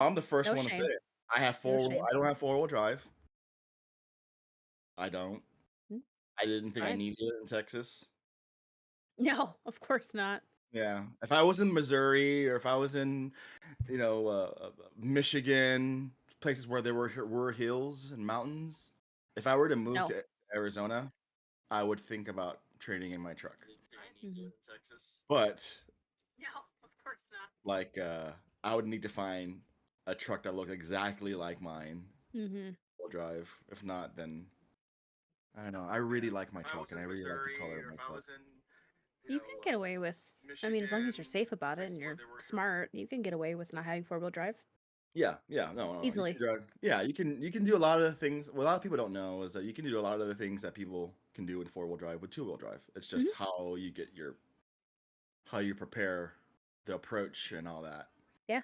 I'm the first No one to say shame. it. I have No four. shame. I don't have four-wheel drive. I don't. Mm, I didn't think I fine. needed it in Texas. No, of course not. Yeah, if I was in Missouri or if I was in, Michigan, places where there were hills and mountains, if I were to move Snow. to Arizona, I would think about trading in my truck. Mhm. But No, of course not. like, I would need to find a truck that looked exactly like mine, Mhm. wheel drive. If not, then I don't know. I really like my truck, and I really like the color of my truck. You can get away with, I mean, as long as you're safe about it and you're smart, you can get away with not having four-wheel drive Yeah, yeah, no, you can easily. drive. Yeah, you can do a lot of the things. What a lot of people don't know is that you can do a lot of the things that people can do with four-wheel drive with two-wheel drive. It's Mhm. just how you prepare the approach and all that. Yeah.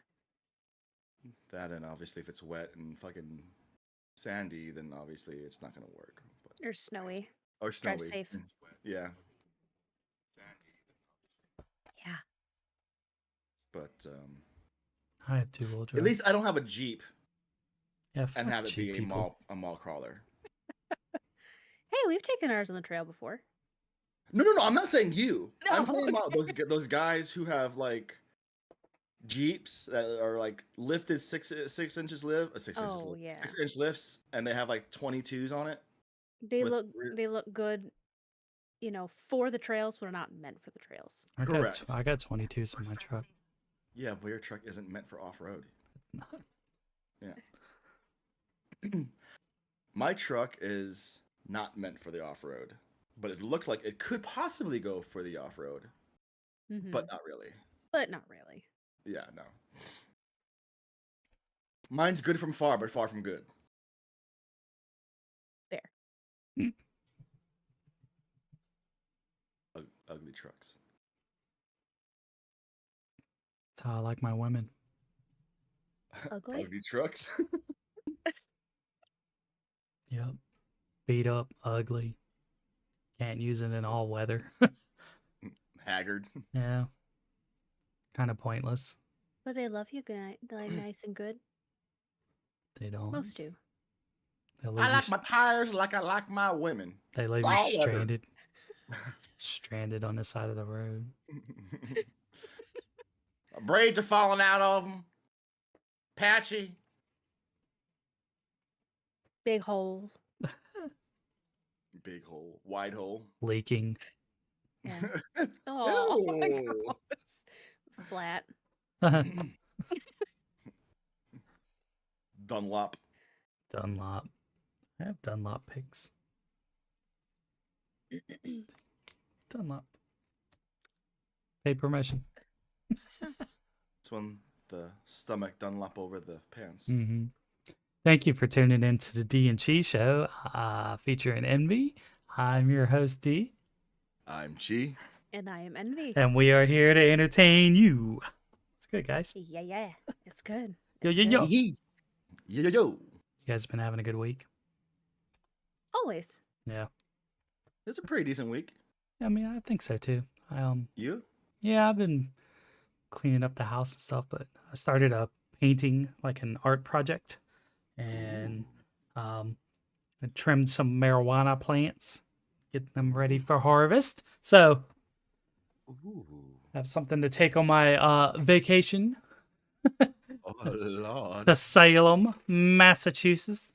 That and obviously if it's wet and fucking sandy, then obviously it's not gonna work. But Or snowy. or Drive snowy, safe. yeah. Yeah. But I have two-wheel at drive. least I don't have a Jeep Yeah, and fuck have it cheap be people. a mall crawler. Hey, we've taken ours on the trail before. No, no, no. I'm not saying you. I'm No. saying about those guys who have like Jeeps that are like lifted 6 inches lift, 6 inches Oh, lift, yeah. 6 inch lifts, and they have like 22s on it They with look they look good, for the trails, but are not meant for the trails. correct. I got 22s in my truck. Yeah, but your truck isn't meant for off road. It's not. Yeah. My truck is not meant for the off road, but it looks like it could possibly go for the off road, but Mhm. not really. But not really. Yeah, no. Mine's good from far, but far from good. Fair. Ugly trucks. That's how I like my women. Ugly? Ugly trucks. Yep. Beat up, ugly. Can't use it in all weather. Haggard. Yeah. Kind of pointless. But they love you good, like nice and good. They don't. Most do. They leave I you, like my tires like I like my women. they leave you All weather. stranded. Stranded on the side of the road. Braids are falling out of them. Patchy. Big holes. Big hole. Wide hole. Leaking. Yeah. Oh my Ew. gosh. Flat. Dunlop. Dunlop. I have Dunlop pigs. Dunlop. Pay permission. This one, the stomach Dunlop over the pants. Mm-hmm. Thank you for tuning in to the Dee and Chee Show, featuring Envy. I'm your host, Dee. I'm Chee. And I am Envy. And we are here to entertain you. It's good, guys. Yeah. It's good. Yo, It's yo, yo. good. Yee. Yo, yo, yo. You guys been having a good week? Always. Yeah. It's a pretty decent week. I mean, I think so too. You? Yeah, I've been cleaning up the house and stuff, but I started a painting, like an art project, and I trimmed some marijuana plants, get them ready for harvest. So Ooh. I have something to take on my vacation Oh, Lord. to Salem, Massachusetts.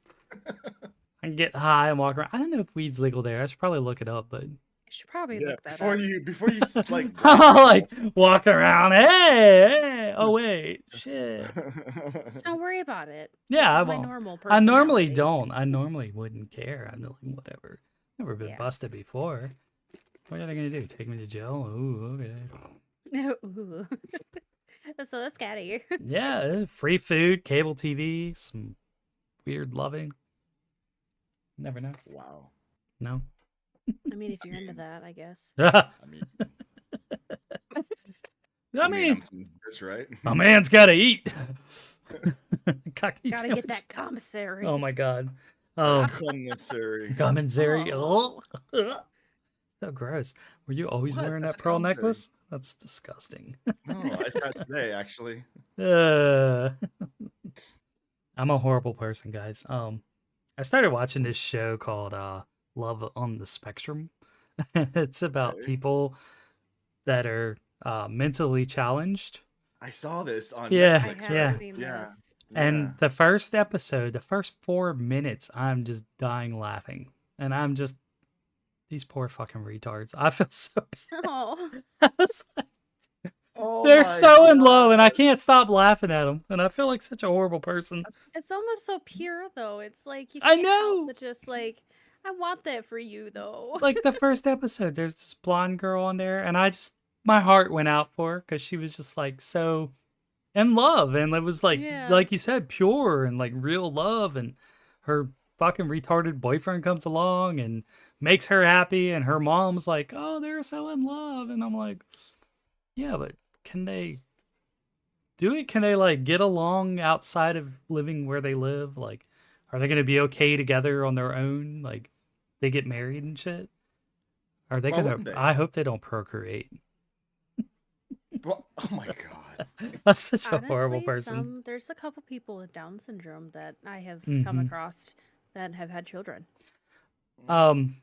I can get high and walk around. I don't know if weed's legal there. I should probably look it up, but I should probably Yeah, look that before up. you like I'll like walk around. Hey, oh wait, shit. Just don't worry about it. Yeah, I This is my won't. normal I normally personality. don't. I normally wouldn't care. I'm like, whatever. Never been Yeah. busted before. What are they gonna do? Take me to jail? Ooh, okay. Ooh. So that's scary. Yeah, free food, cable TV, some weird loving. Never know. Wow. No. I mean, if you're into that, I guess. I mean, I mean, I'm some bitch, right? my man's gotta eat. Gotta get that commissary. Oh my god. Oh, Commissary. commissary. Oh. Oh. So gross. Were you always What? wearing That's that a pearl commissary. necklace? That's disgusting. No, I just got it today actually. Uh, I'm a horrible person, guys. I started watching this show called Love on the Spectrum. It's about Okay. people that are mentally challenged. I saw this on Yeah, I Netflix, have yeah. right? seen Yeah. this. And the first episode, the first 4 minutes, I'm just dying laughing. And I'm just, these poor fucking retards. I feel so bad. Oh, I was like, Oh they're my so in love, and I God. can't stop laughing at them. And I feel like such a horrible person. it's almost so pure though. It's like you I can't know. help but just like, I want that for you though. Like the first episode, there's this blonde girl on there, and my heart went out for her because she was just like so in love, and it was like Yeah. like you said, pure and like real love. And her fucking retarded boyfriend comes along and makes her happy, and her mom's like, oh, they're so in love. And I'm like, yeah, but can they do it? Can they like get along outside of living where they live? Like, are they gonna be okay together on their own? Like, they get married and shit? Are they Why gonna wouldn't they? I hope they don't procreate. Well, oh my God. That's such a horrible Honestly, person. there's a couple people with Down syndrome that I have Mm-hmm. come across that have had children. And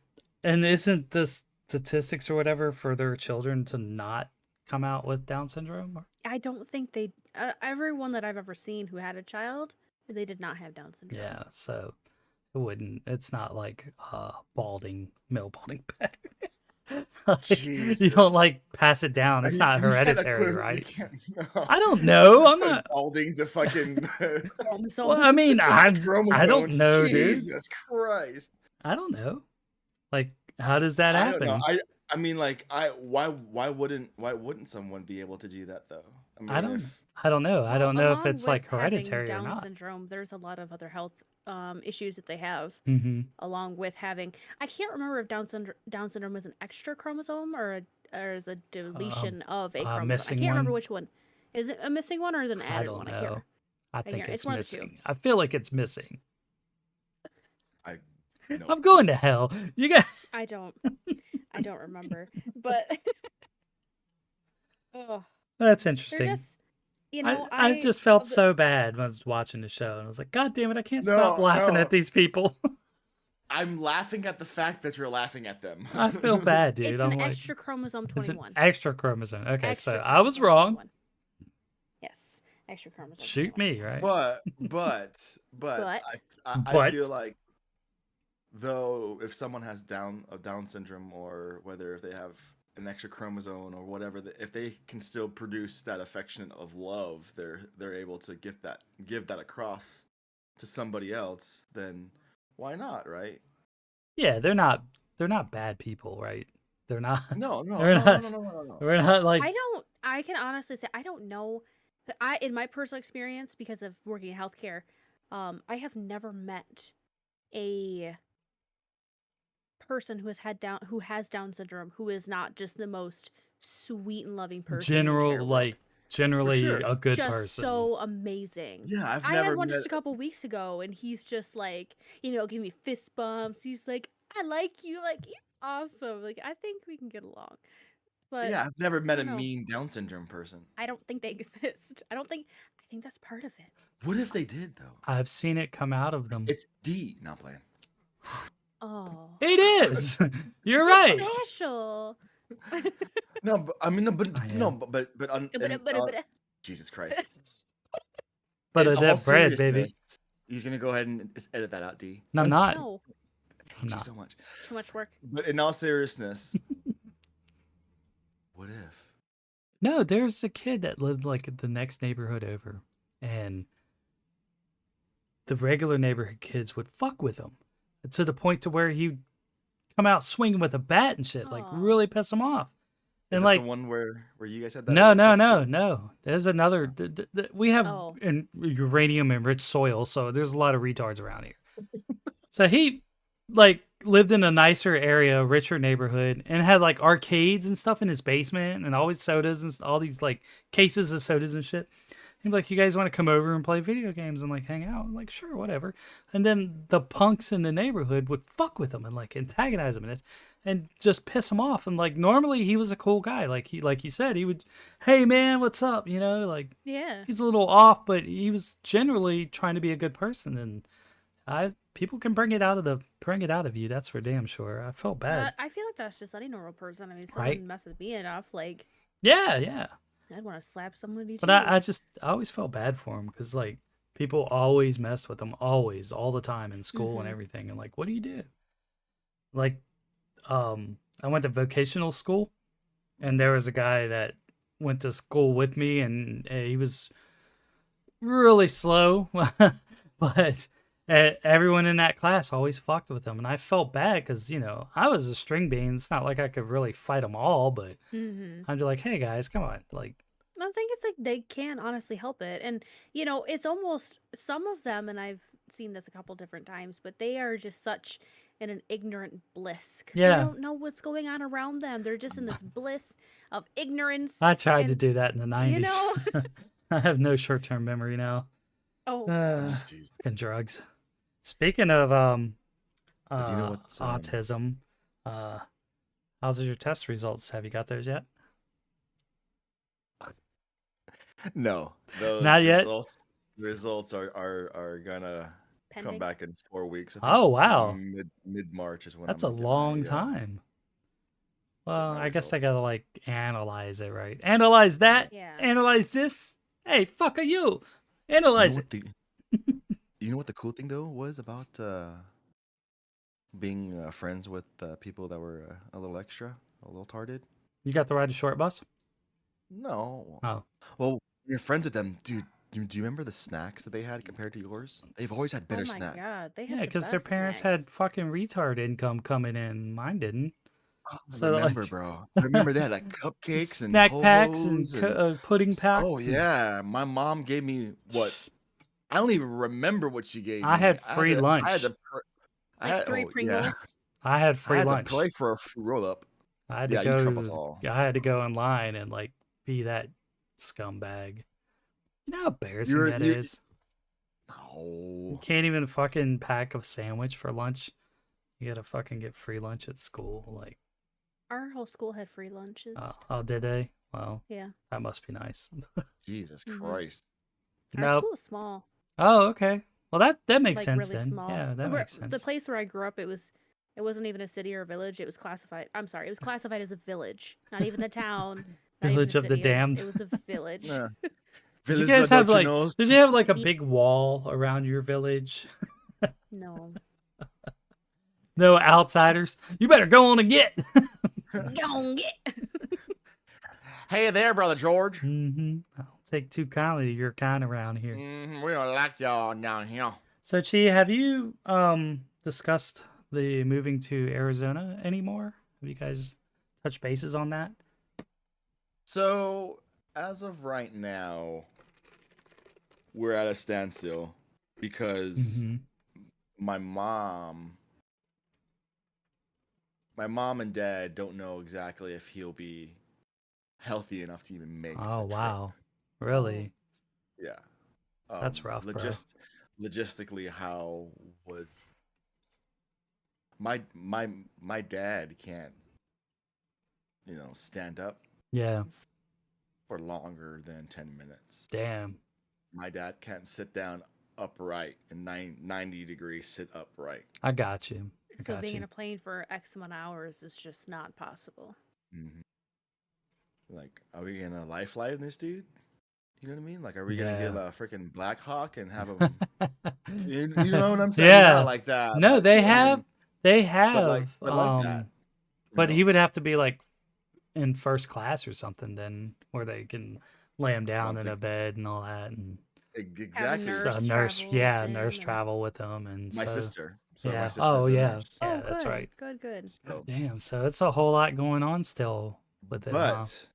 isn't this statistics or whatever for their children to not come out with Down syndrome? I don't think they. Everyone that I've ever seen who had a child, they did not have Down syndrome. Yeah, so it wouldn't. It's not like balding, male balding pattern. Like, you Jesus. don't like pass it down. It's You- not you can't hereditary, equiv- you right? can't- no. I don't know. I'm From not. balding to fucking Chromosomes. Well, I mean, I don't chromosomes. know, dude. Jesus Christ. I don't know. Like, how does that I don't happen? know. I mean, like, why wouldn't someone be able to do that though? I mean, I don't. if- I don't know. I don't know if Along it's like with having hereditary or Down not. syndrome, there's a lot of other health issues that they have, Mm-hmm. along with having. I can't remember if Down syndrome is an extra chromosome or is a deletion of a chromosome. I missing can't remember one. which one. Is it a missing one or is it an I added don't one? I can't know. remember. I think can't- it's it's one of the two. missing. I feel like it's missing. no. I'm going to hell. You got. I don't remember. But oh, That's they're interesting. just, you know, I just felt so bad when I was watching the show, and I was like, God damn it, I can't stop No, laughing no. at these people. I'm laughing at the fact that you're laughing at them. I feel bad, dude. it's I'm an like, extra chromosome it's an 21. extra chromosome. Okay, so Extra I was chromosome wrong. 21. Yes, extra chromosome. Shoot 21. me, right? But But- I But- feel like though if someone has Down syndrome or whether if they have an extra chromosome or whatever, if they can still produce that affection of love, they're able to give that across to somebody else. Then why not, right? Yeah, they're not bad people, right? They're not. No, They're not. no. We're not like. I can honestly say I don't know. In my personal experience, because of working in healthcare, I have never met a person who has Down syndrome who is not just the most sweet and loving person. in the entire world. Generally sure. a good just person. so amazing. Yeah, I've I never had one met. just a couple weeks ago, and he's just like, giving me fist bumps. He's like, "I like you, like you're awesome. Like I think we can get along." But Yeah, I've never met a don't know. mean Down syndrome person. I don't think they exist. I think that's part of it. What if they did though? I've seen it come out of them. It's D. Not playing. Oh, It is. You're right. special. No, but I mean, no, but I no, am. but Jesus Christ. But In of all that bread, baby. seriousness, he's gonna go ahead and just edit that out, D. No, I'm not. No, Thank you not. so much. too much work. But in all seriousness, what if? No, there's a kid that lived like the next neighborhood over, and the regular neighborhood kids would fuck with him to the point to where he'd come out swinging with a bat and shit, like Aw. really piss him off. Is And it like, the one where you guys had that? no, in no, Texas? no. There's another. We have Oh. uranium enriched soil, so there's a lot of retards around here. So he like lived in a nicer area, richer neighborhood, and had like arcades and stuff in his basement, and always sodas and all these like cases of sodas and shit. He'd be like, "You guys want to come over and play video games and like hang out?" I'm like, "Sure, whatever." And then the punks in the neighborhood would fuck with him and like antagonize him, and just piss him off. And like normally he was a cool guy. Like he said, he would, hey man, what's up? You know, like Yeah. he's a little off, but he was generally trying to be a good person. And people can bring it out of you. That's for damn sure. I felt bad. I feel like that's just any normal person. I mean, Right. someone mess with me enough, like Yeah. I'd want to slap somebody But too. I always felt bad for him because like people always mess with him, always, all the time in school and everything. And like, what do you do? Like, I went to vocational school, and there was a guy that went to school with me, and he was really slow, but everyone in that class always fucked with him, and I felt bad because I was a string bean. It's not like I could really fight them all, but I'm just like, hey guys, come on, like. I think it's like they can't honestly help it. And, it's almost some of them, and I've seen this a couple different times, but they are just such in an ignorant bliss because they don't know what's going on around them. They're just in this bliss of ignorance. I tried to and, do that in the 90s. You know? I have no short-term memory now. Oh, Jeez. Fucking drugs. Speaking of Do you know what's, autism, how's your test results? Have you got those yet? No, those Not yet? results are gonna come pending. back in 4 weeks. I Oh, think it's wow. mid-March is when That's I'm a gonna get long my, time. Well, my I guess they results. gotta like analyze it, right? Analyze that. Yeah. Analyze this. Hey, fuck are you? You know Analyze what it. you know what the cool thing though was about being friends with people that were a little extra, a little tarded? You got to ride a short bus? No. Oh, Well, when you're friends with them, dude. Do you remember the snacks that they had compared to yours? They've always had Oh better my snacks. god, they yeah, had the because their best parents snacks. had fucking retard income coming in. Mine didn't. I So remember, like bro. I remember they had like cupcakes and snack packs and ho-hos and pudding oh packs. and- yeah, my mom gave me what I don't even remember what she gave I me. had I had free to I had lunch. to pr- I Like had 3 oh yeah, Pringles. I had I free had to lunch. play for a free roll up. I had to Yeah, you trump us go. all. I had to go in line and like be that scumbag. You know how embarrassing You're that you is. You no. can't even fucking pack a sandwich for lunch. You gotta fucking get free lunch at school. Like, Our whole school had free lunches. oh, did they? Well, Yeah. that must be nice. Jesus Mhm. Christ. Our Nope. school is small. Oh, okay. Well, that makes Like sense really then. small. Yeah, that Where- makes sense. The place where I grew up, it wasn't even a city or a village. It was classified. I'm sorry, it was classified as a village, not even a town. Not Village even of a the city. damned. It was a village. Yeah. Did you Village guys la have like? Dolcinos. Did you have like a Ye- big wall around your village? No. No outsiders. You better go on and get. Go on, get. Hey there, brother George. I don't take too kindly to your kind around here. We don't like y'all down here. So, Chi, have you discussed the moving to Arizona anymore? Have you guys touched bases on that? So, as of right now, we're at a standstill because Mhm. my mom and dad don't know exactly if he'll be healthy enough to even make Oh, the trip. wow. Really? Yeah. That's rough, bro. Logistically, how would my dad can't, stand up Yeah. for longer than 10 minutes. Damn. My dad can't sit down upright in 90-degree sit upright. I got you. I So got being you. in a plane for X amount of hours is just not possible. Mm-hmm. Like, are we gonna life flight this dude? You know what I mean? Like, are we gonna get a freaking Black Hawk and have him? you know what I'm saying? Yeah. Not like that. No, but, they I mean, have. They have. but like that. But you he know? would have to be like in first class or something then, where they can lay him down Once in a again- bed and all that, and nurse Exactly. nurse, travel with yeah, him nurse and- travel with them, and My so, sister. So yeah. my sister's Oh a yeah, nurse. yeah, Oh, that's good. right. Good. So, Damn, so it's a whole lot going on still with it, huh? but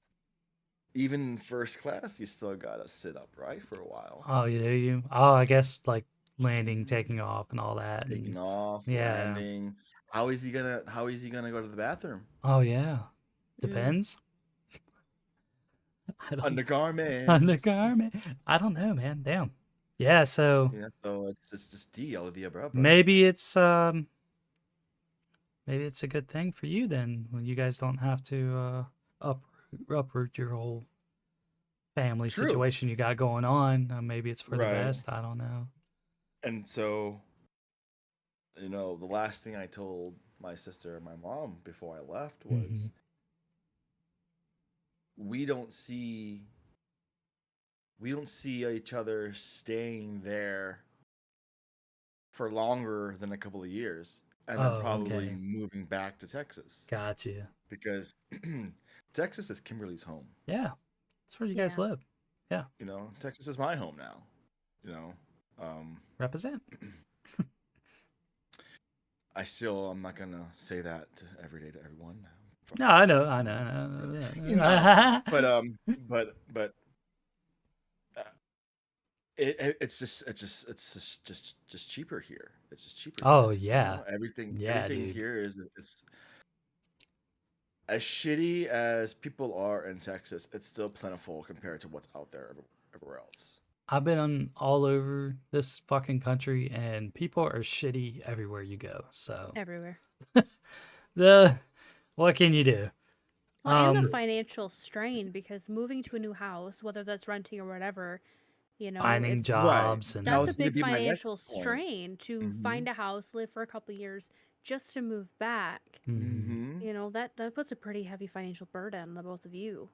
even first class, you still gotta sit upright for a while. Oh, you? Oh, I guess like landing, taking off, and all that. Taking And, off, yeah. landing. How is he gonna go to the bathroom? oh yeah, Mm. depends. I don't. Undergarments. Undergarment. I don't know, man. Damn. Yeah. So Yeah, so it's just D all of the above. Bro. maybe it's maybe it's a good thing for you then when you guys don't have to uproot your whole family True. situation you got going on. Maybe it's for the Right. best. I don't know. And so, the last thing I told my sister and my mom before I left was, Mhm. we don't see each other staying there for longer than a couple of years, and then Oh, probably okay. moving back to Texas, Gotcha. because Texas is Kimberly's home. Yeah. That's where you guys Yeah. live. Yeah. Texas is my home now. Represent. I'm not gonna say that every day to everyone from No, I know. Texas. I know. You know, but it's just cheaper here. It's just cheaper Oh, here. yeah. Everything Yeah, dude. here it's as shitty as people are in Texas. It's still plentiful compared to what's out there everywhere else. I've been on all over this fucking country, and people are shitty everywhere you go. So Everywhere. what can you do? Well, and the financial strain, because moving to a new house, whether that's renting or whatever, Finding it's Right. jobs and That that's a was gonna big be my next financial point. strain to Mm-hmm. find a house, live for a couple years, just to move back. Mhm. Mm-hmm. That puts a pretty heavy financial burden on the both of you.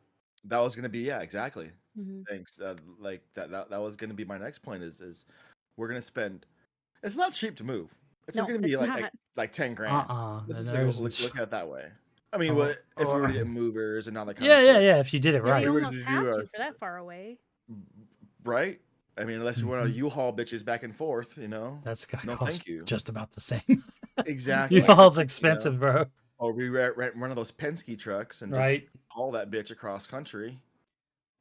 That was gonna be, exactly. Mm-hmm. Thanks. Like that was gonna be my next point. Is we're gonna spend. It's not cheap to move. It's No, gonna be it's not. like 10 grand. Let's just look at it that way. I mean, Oh, if we were to or- get movers and all that kind yeah, of yeah, shit, yeah. If you did it Yeah, right, you we were to almost do have to for that far away. right? I mean, unless you want to Mhm. U-Haul bitches back and forth, that's gonna No, cost thank you. just about the same. Exactly. U-Haul's expensive, bro. Or we rent one of those Penske trucks and Right. just haul that bitch across country.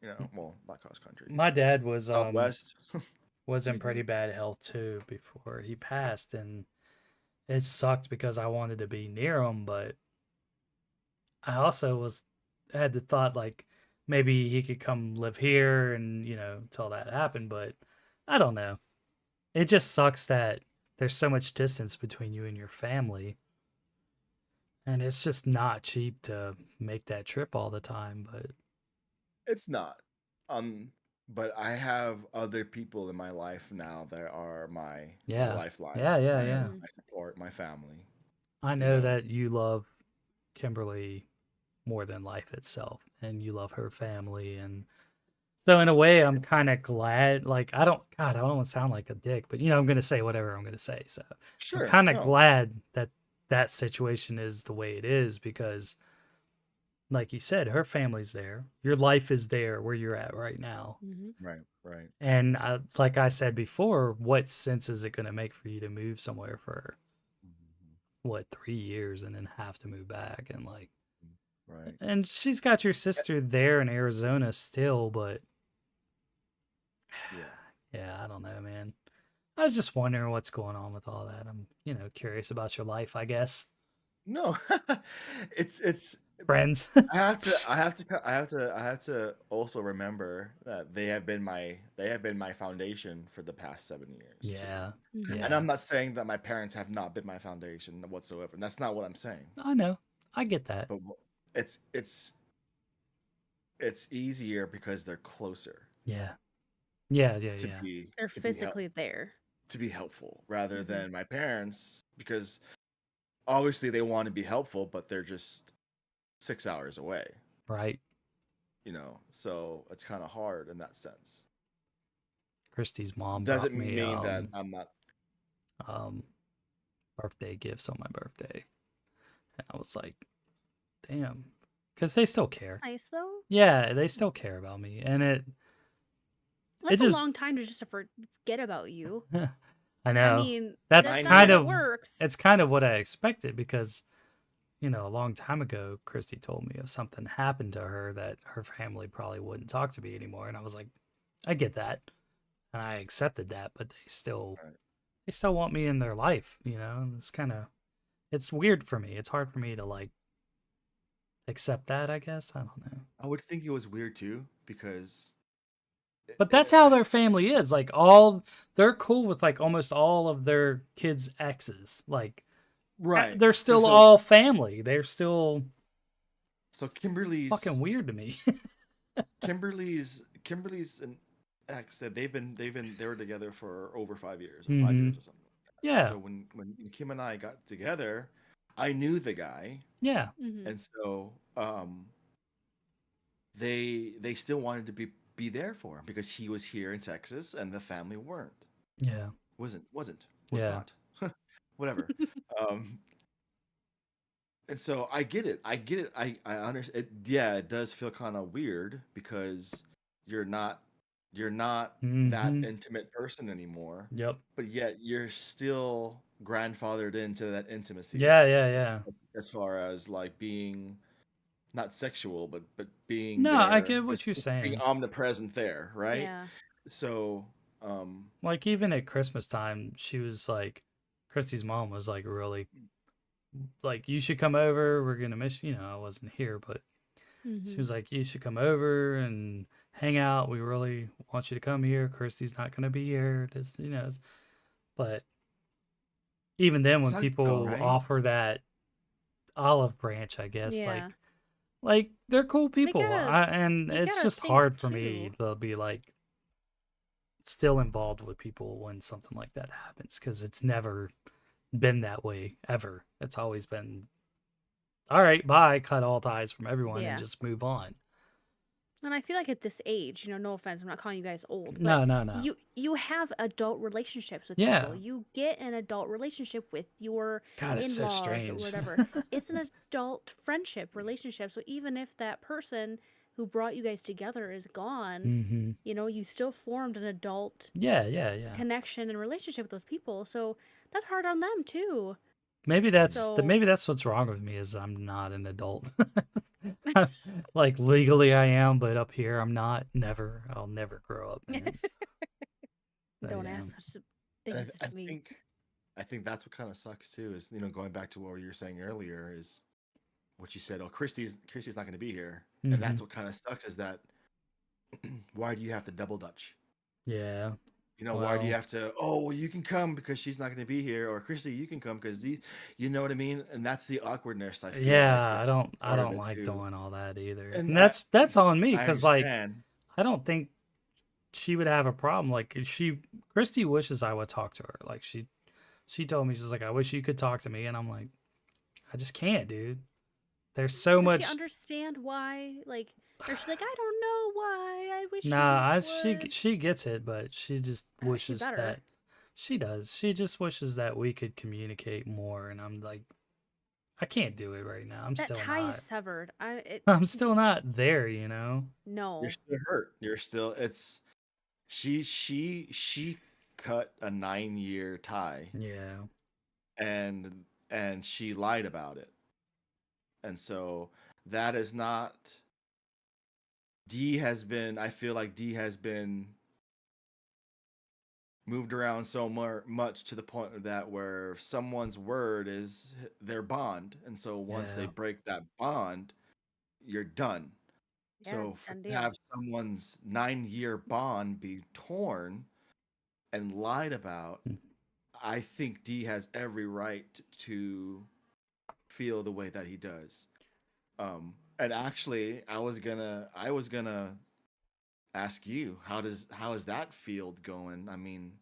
Well, not cross country. My dad was Southwest. was in pretty bad health too before he passed, and it sucked because I wanted to be near him, but I also had the thought like maybe he could come live here and until that happened, but I don't know. It just sucks that there's so much distance between you and your family, and it's just not cheap to make that trip all the time. But It's not. But I have other people in my life now that are my yeah, lifeline. yeah. My support, my family. I know that you love Kimberly more than life itself, and you love her family, and so in a way I'm kind of glad. Like I don't want to sound like a dick, but I'm going to say whatever I'm going to say. So I'm Sure. kind of No. glad that situation is the way it is, because like you said, her family's there, your life is there where you're at right now. Right. Right. And like I said before, what sense is it going to make for you to move somewhere for what 3 years and then have to move back? And like Right. and she's got your sister there in Arizona still, but yeah, I don't know, man. I was just wondering what's going on with all that. I'm, curious about your life, I guess. No. it's Friends. I have to also remember that they have been my foundation for the past 7 years. Yeah. Mhm. Yeah. And I'm not saying that my parents have not been my foundation whatsoever. And that's not what I'm saying. I know. I get that. But it's easier because they're closer. Yeah. Yeah. They're physically there. To be helpful rather than my parents, because obviously they want to be helpful, but they're just 6 hours away. Right. So it's kind of hard in that sense. Christy's mom Doesn't brought me mean that I'm not birthday gifts on my birthday. And I was like, damn. Because they still care. It's nice though. Yeah, they still care about me. And That's a long time to just forget about you. I know. I mean, that's not kind how of it works. It's kind of what I expected, because a long time ago Christy told me if something happened to her that her family probably wouldn't talk to me anymore, and I was like, I get that, and I accepted that, but they still want me in their life, and it's weird for me. It's hard for me to like accept that, I guess. I don't know. I would think it was weird too, because but that's how their family is. Like they're cool with like almost all of their kids' exes. Like Right. They're So still all family. They're still Kimberly's fucking weird to me. Kimberly's an ex that they were together for over 5 years or Mm-hmm. 5 years or something. Yeah. So when Kim and I got together, I knew the guy, Yeah. and so they still wanted to be there for him because he was here in Texas and the family weren't. Yeah. Was Yeah. not. Whatever. Um, and so I get it. I understand. Yeah, it does feel kind of weird because you're not that Mm-hmm. intimate person anymore, Yep. but yet you're still grandfathered into that intimacy. Yeah. as, Yeah. as far as like being not sexual, but being No, I there, get what you're just being saying. omnipresent there, right? Yeah. So, Like even at Christmas time, she was like, Christy's mom was like really like, you should come over. We're gonna miss you. You know, I wasn't here, but she was like, you should come over and hang out. We really want you to come here. Christy's not gonna be here. Just but even then, when sucks though, people right? offer that olive branch, I guess Yeah. like they're cool people. gotta- And you it's gotta just think, hard for me too. to be like still involved with people when something like that happens because it's never been that way ever. It's always been all right, bye, cut all ties from everyone and Yeah. just move on. And I feel like at this age, no offense, I'm not calling you guys old, No, but no. you have adult relationships with Yeah. people. You get an adult relationship with your God, it's so in-laws or strange. whatever. It's an adult friendship relationship. So even if that person who brought you guys together is gone, Mm-hmm. you still formed an adult Yeah. connection and relationship with those people. So that's hard on them too. Maybe that's So maybe that's what's wrong with me is I'm not an adult. Like legally I am, but up here I'm not. Never. I'll never grow up, man. So, don't yeah. ask such And things to me. I think that's what kind of sucks too. Is going back to what you were saying earlier is what you said. Oh, Christy's not going to be here, and Mm-hmm. that's what kind of sucks is that why do you have to double dutch? Yeah. Why do you have to? Oh, well, you can come because she's not going to be here, or Christy, you can come because you know what I mean. And that's the awkwardness I feel like. Yeah, That's I part of don't it like too. doing all that either. And And that's on me I because like understand. I don't think she would have a problem. Like Christy wishes I would talk to her. Like she told me she's like, I wish you could talk to me, and I'm like, I just can't, dude. There's so Does much. she understand why? Like, or she's like, I don't know why. I wish Nah, you just would. she gets it, but she just She wishes better. that she does. She just wishes that we could communicate more, and I'm like, I can't do it right now. I'm That still tie not. is severed. I'm still not there, No. You're still hurt. You're still. It's she cut a 9-year tie, Yeah. and she lied about it, and so that is not. I feel like Dee has been moved around so much to the point that where someone's word is their bond, and so once they Yeah. break that bond, you're done. Yeah, So it's a done to deal. have someone's 9-year bond be torn and lied about, I think Dee has every right to feel the way that he does. And actually, I was gonna ask you, how is that field going? I mean,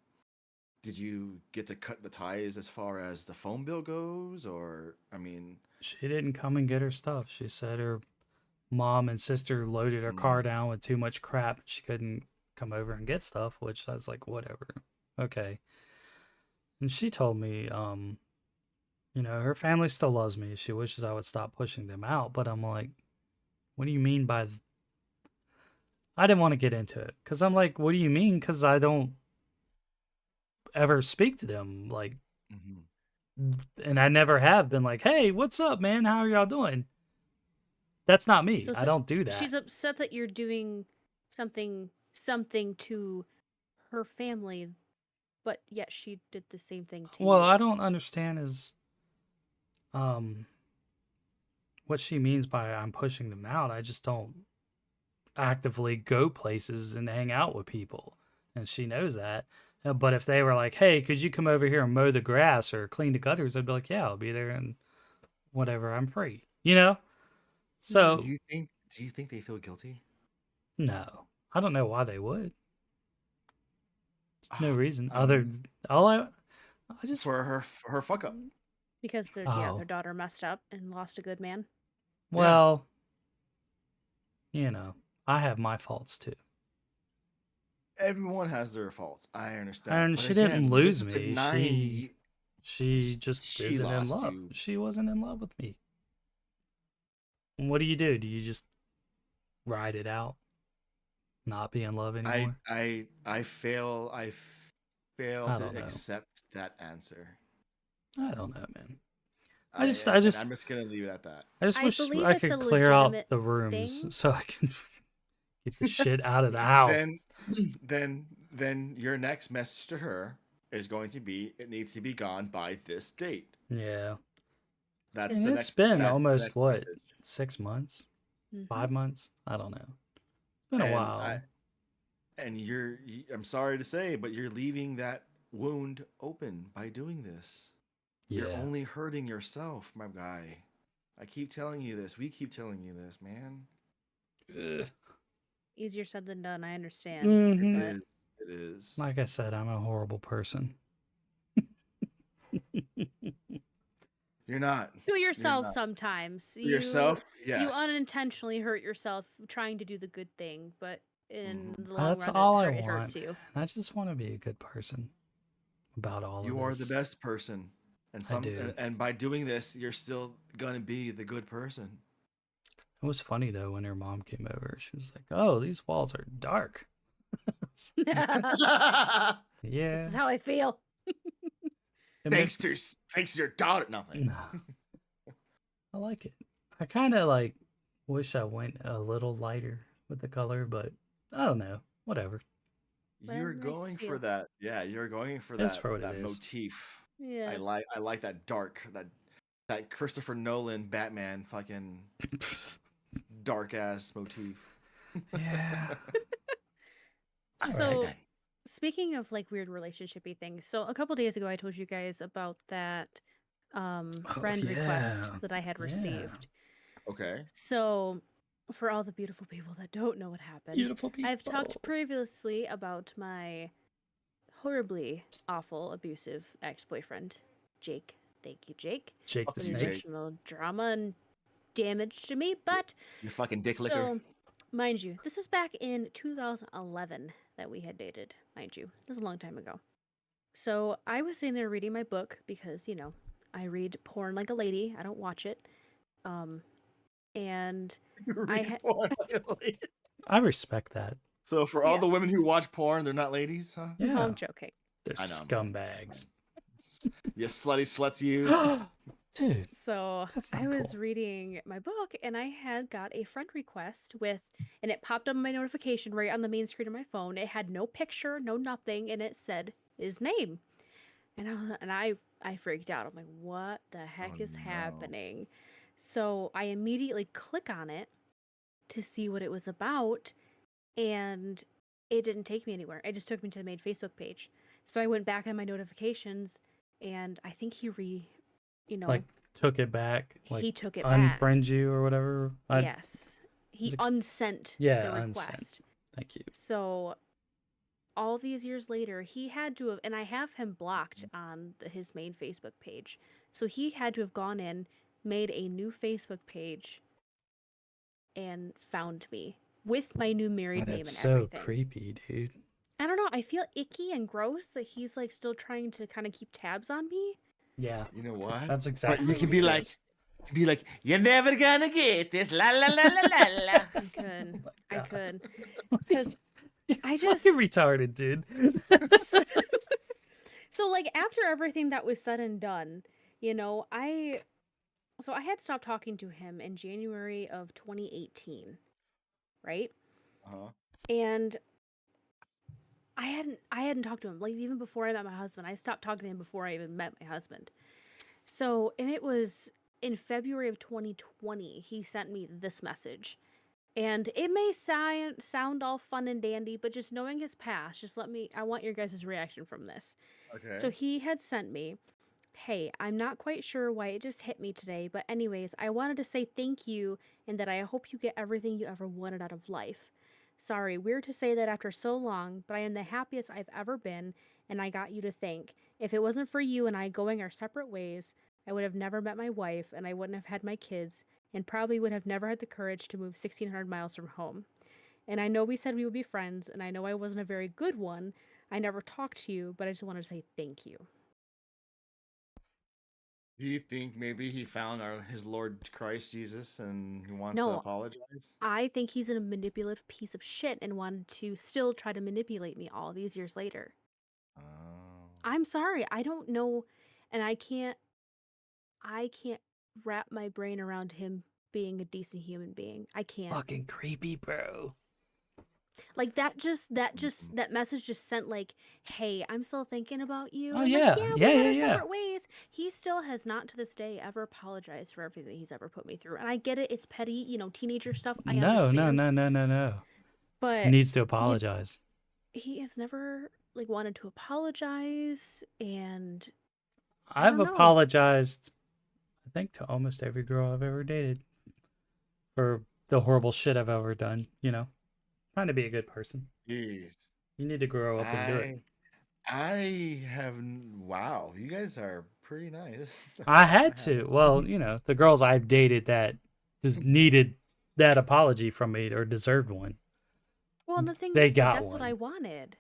did you get to cut the ties as far as the phone bill goes, or I mean, She didn't come and get her stuff. She said her mom and sister loaded her car down with too much crap. She couldn't come over and get stuff, which I was like, whatever. Okay. And she told me, her family still loves me. She wishes I would stop pushing them out. But I'm like, what do you mean by I didn't want to get into it because I'm like, what do you mean? Because I don't ever speak to them. Like, and I never have been like, hey, what's up, man? How are y'all doing? That's not me. So I don't do that. She's upset that you're doing something to her family, but yet she did the same thing to you. Well, I don't understand is what she means by I'm pushing them out. I just don't actively go places and hang out with people. And she knows that. But if they were like, "Hey, could you come over here and mow the grass or clean the gutters?" I'd be like, "Yeah, I'll be there and whatever. I'm free." You know. So Do you think they feel guilty? no, I don't know why they would. No Ah, reason I don't know. I just For her fuck up. Because their Oh. their daughter messed up and lost a good man. well, you know, I have my faults too. Everyone has their faults. I understand. And But she again, didn't this lose is a me. 9 She just she isn't in lost love. you. She wasn't in love with me. And what do? Do you just ride it out? Not be in love anymore? I fail I to don't know. accept that answer. I don't know, man. And I'm just gonna leave it at that. I just I wish believe I it's could a clear out legitimate the rooms thing. so I can get the shit out of the house. Then your next message to her is going to be, it needs to be gone by this date. Yeah. That's And the it's next. been That's the almost next what, message. 6 months? Mhm. 5 months? I don't know. It's been a And while. I'm sorry to say, but you're leaving that wound open by doing this. You're Yeah. only hurting yourself, my guy. I keep telling you this. We keep telling you this, man. Ugh. Easier said than done. I understand. Mhm. But It is. Like I said, I'm a horrible person. You're not. to yourself not. sometimes. For yourself, You yes. unintentionally hurt yourself trying to do the good thing, but in Mhm. the long That's run, all I it hurts want. you. I just want to be a good person about all You of are the this. best person, and I do. and by doing this, you're still gonna be the good person. It was funny though when her mom came over. She was like, "Oh, these walls are dark." Yeah. This is how I feel. Thanks to your daughter. Nothing. No, I like it. I kind of like wish I went a little lighter with the color, but I don't know. Whatever. But You're it makes you going for feel. that. Yeah, you're going for It's that for what it is. motif. Yeah. I like that dark, that Christopher Nolan Batman fucking dark ass motif. Yeah. So, Alright. speaking of like weird relationshipy things, so a couple days ago I told you guys about that friend request yeah. that I had Yeah. received. Okay. So, for all the beautiful people that don't know what happened, Beautiful people. I've talked previously about my horribly awful, abusive ex-boyfriend, Jake. Thank you, Jake. Jake Fuck the For the you, Snake. Jake. additional drama and damage to me, but You fucking dick licker. so, mind you, this is back in 2011 that we had dated, mind you. This was a long time ago. So I was sitting there reading my book because, you know, I read porn like a lady. I don't watch it. And I Read had porn like a lady. I respect that. So for all Yeah. the women who watch porn, they're not ladies, huh? Yeah. No, I'm joking. They're I know. scumbags. You slutty sluts, you. Dude, So That's not I was cool. reading my book and I had got a friend request with, and it popped up on my notification right on the main screen of my phone. It had no picture, no nothing, and it said his name. And I freaked out. I'm like, what the heck is no. happening? So I immediately click on it to see what it was about, and it didn't take me anywhere. It just took me to the main Facebook page. So I went back on my notifications, and I think like took it back. Like he took it back. unfriend you or whatever. Yes. He it- unsent Yeah, the unsent. request. Thank you. So all these years later, he had to have, and I have him blocked on his main Facebook page. So he had to have gone in, made a new Facebook page, and found me with my new married name That's and so everything. creepy, dude. I don't know. I feel icky and gross that he's like still trying to kind of keep tabs on me. Yeah, You know what? that's exactly. But you can be like, you're never gonna get this. La la la la la la. I could. Because I just fucking retarded, dude. so like after everything that was said and done, you know, I had stopped talking to him in January of 2018, right? Uh-huh. And I hadn't talked to him like even before I met my husband. I stopped talking to him before I even met my husband. So, and it was in February of 2020 he sent me this message. And it may sound all fun and dandy, but just knowing his past, I want your guys' reaction from this. So Okay. he had sent me, "Hey, I'm not quite sure why it just hit me today, but anyways, I wanted to say thank you and that I hope you get everything you ever wanted out of life. Sorry, weird to say that after so long, but I am the happiest I've ever been, and I got you to thank. If it wasn't for you and I going our separate ways, I would have never met my wife and I wouldn't have had my kids and probably would have never had the courage to move 1,600 miles from home. And I know we said we would be friends, and I know I wasn't a very good one. I never talked to you, but I just wanted to say thank you." Do you think maybe he found his Lord Christ Jesus and he wants to No, apologize? I think he's a manipulative piece of shit and wanted to still try to manipulate me all these years later. Oh. I'm sorry, I don't know, and I can't wrap my brain around him being a decent human being. I can't. Fucking creepy, bro. Like Mhm. that message just sent like, "Hey, I'm still thinking about you." Oh And like, yeah, yeah, yeah, we went yeah, our yeah. separate ways. He still has not to this day ever apologized for everything he's ever put me through. And I get it, it's petty, teenager stuff. I No, no, understand. no, no, no, no. He But needs to he apologize. he has never like wanted to apologize, and I I've don't know. apologized, I think, to almost every girl I've ever dated for the horrible shit I've ever done. Trying to be a good person. Jeez. You need to grow up and do it. I wow, you guys are pretty nice. I I had have to. Well, the girls I've dated that just needed that apology from me or deserved one, Well, and the thing they is, like, got that's what I one. wanted.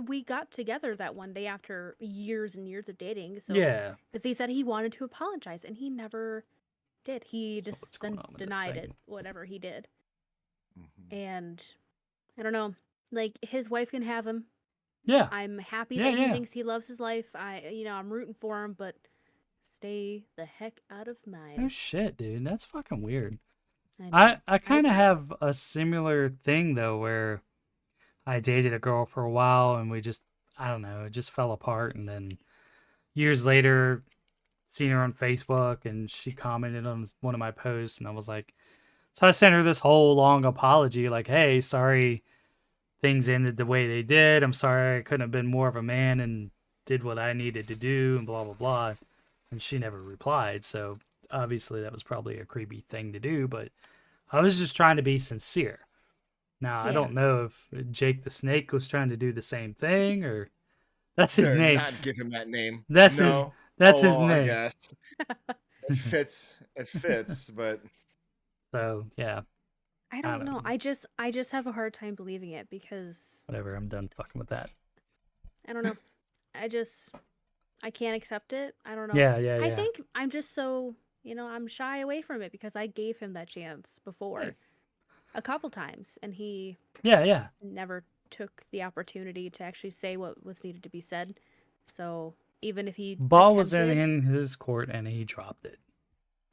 We got together that one day after years and years of dating. So, Yeah. because he said he wanted to apologize, and he never did. He So what's just going then on with this denied it, thing? whatever he did. Mhm. And I don't know. Like, his wife can have him. Yeah. I'm happy Yeah, that he yeah. thinks he loves his life. I'm rooting for him, but stay the heck out of No mine. shit, dude. That's fucking weird. I I know. I I kind of agree. have a similar thing though where I dated a girl for a while and we just I don't know, it just fell apart and then years later seen her on Facebook and she commented on one of my posts and I was like so I sent her this whole long apology like, "Hey, sorry things ended the way they did. I'm sorry I couldn't have been more of a man and did what I needed to do and blah blah blah." And she never replied, so obviously that was probably a creepy thing to do, but I was just trying to be sincere. Now, I Yeah. don't know if Jake the Snake was trying to do the same thing or that's his Better name. not give him that name. That's his No. that's Oh his well, I name. guess it fits. It fits, but So, yeah, I I don't don't know. know. I just have a hard time believing it because Whatever, I'm done fucking with that. I don't know. I just I can't accept it. I don't know. Yeah, yeah, I yeah. think I'm just so, I'm shy away from it because I gave him that chance Hey. before a couple times and he Yeah, yeah. never took the opportunity to actually say what was needed to be said. So, even if he Ball was attempted, in his court and he dropped it.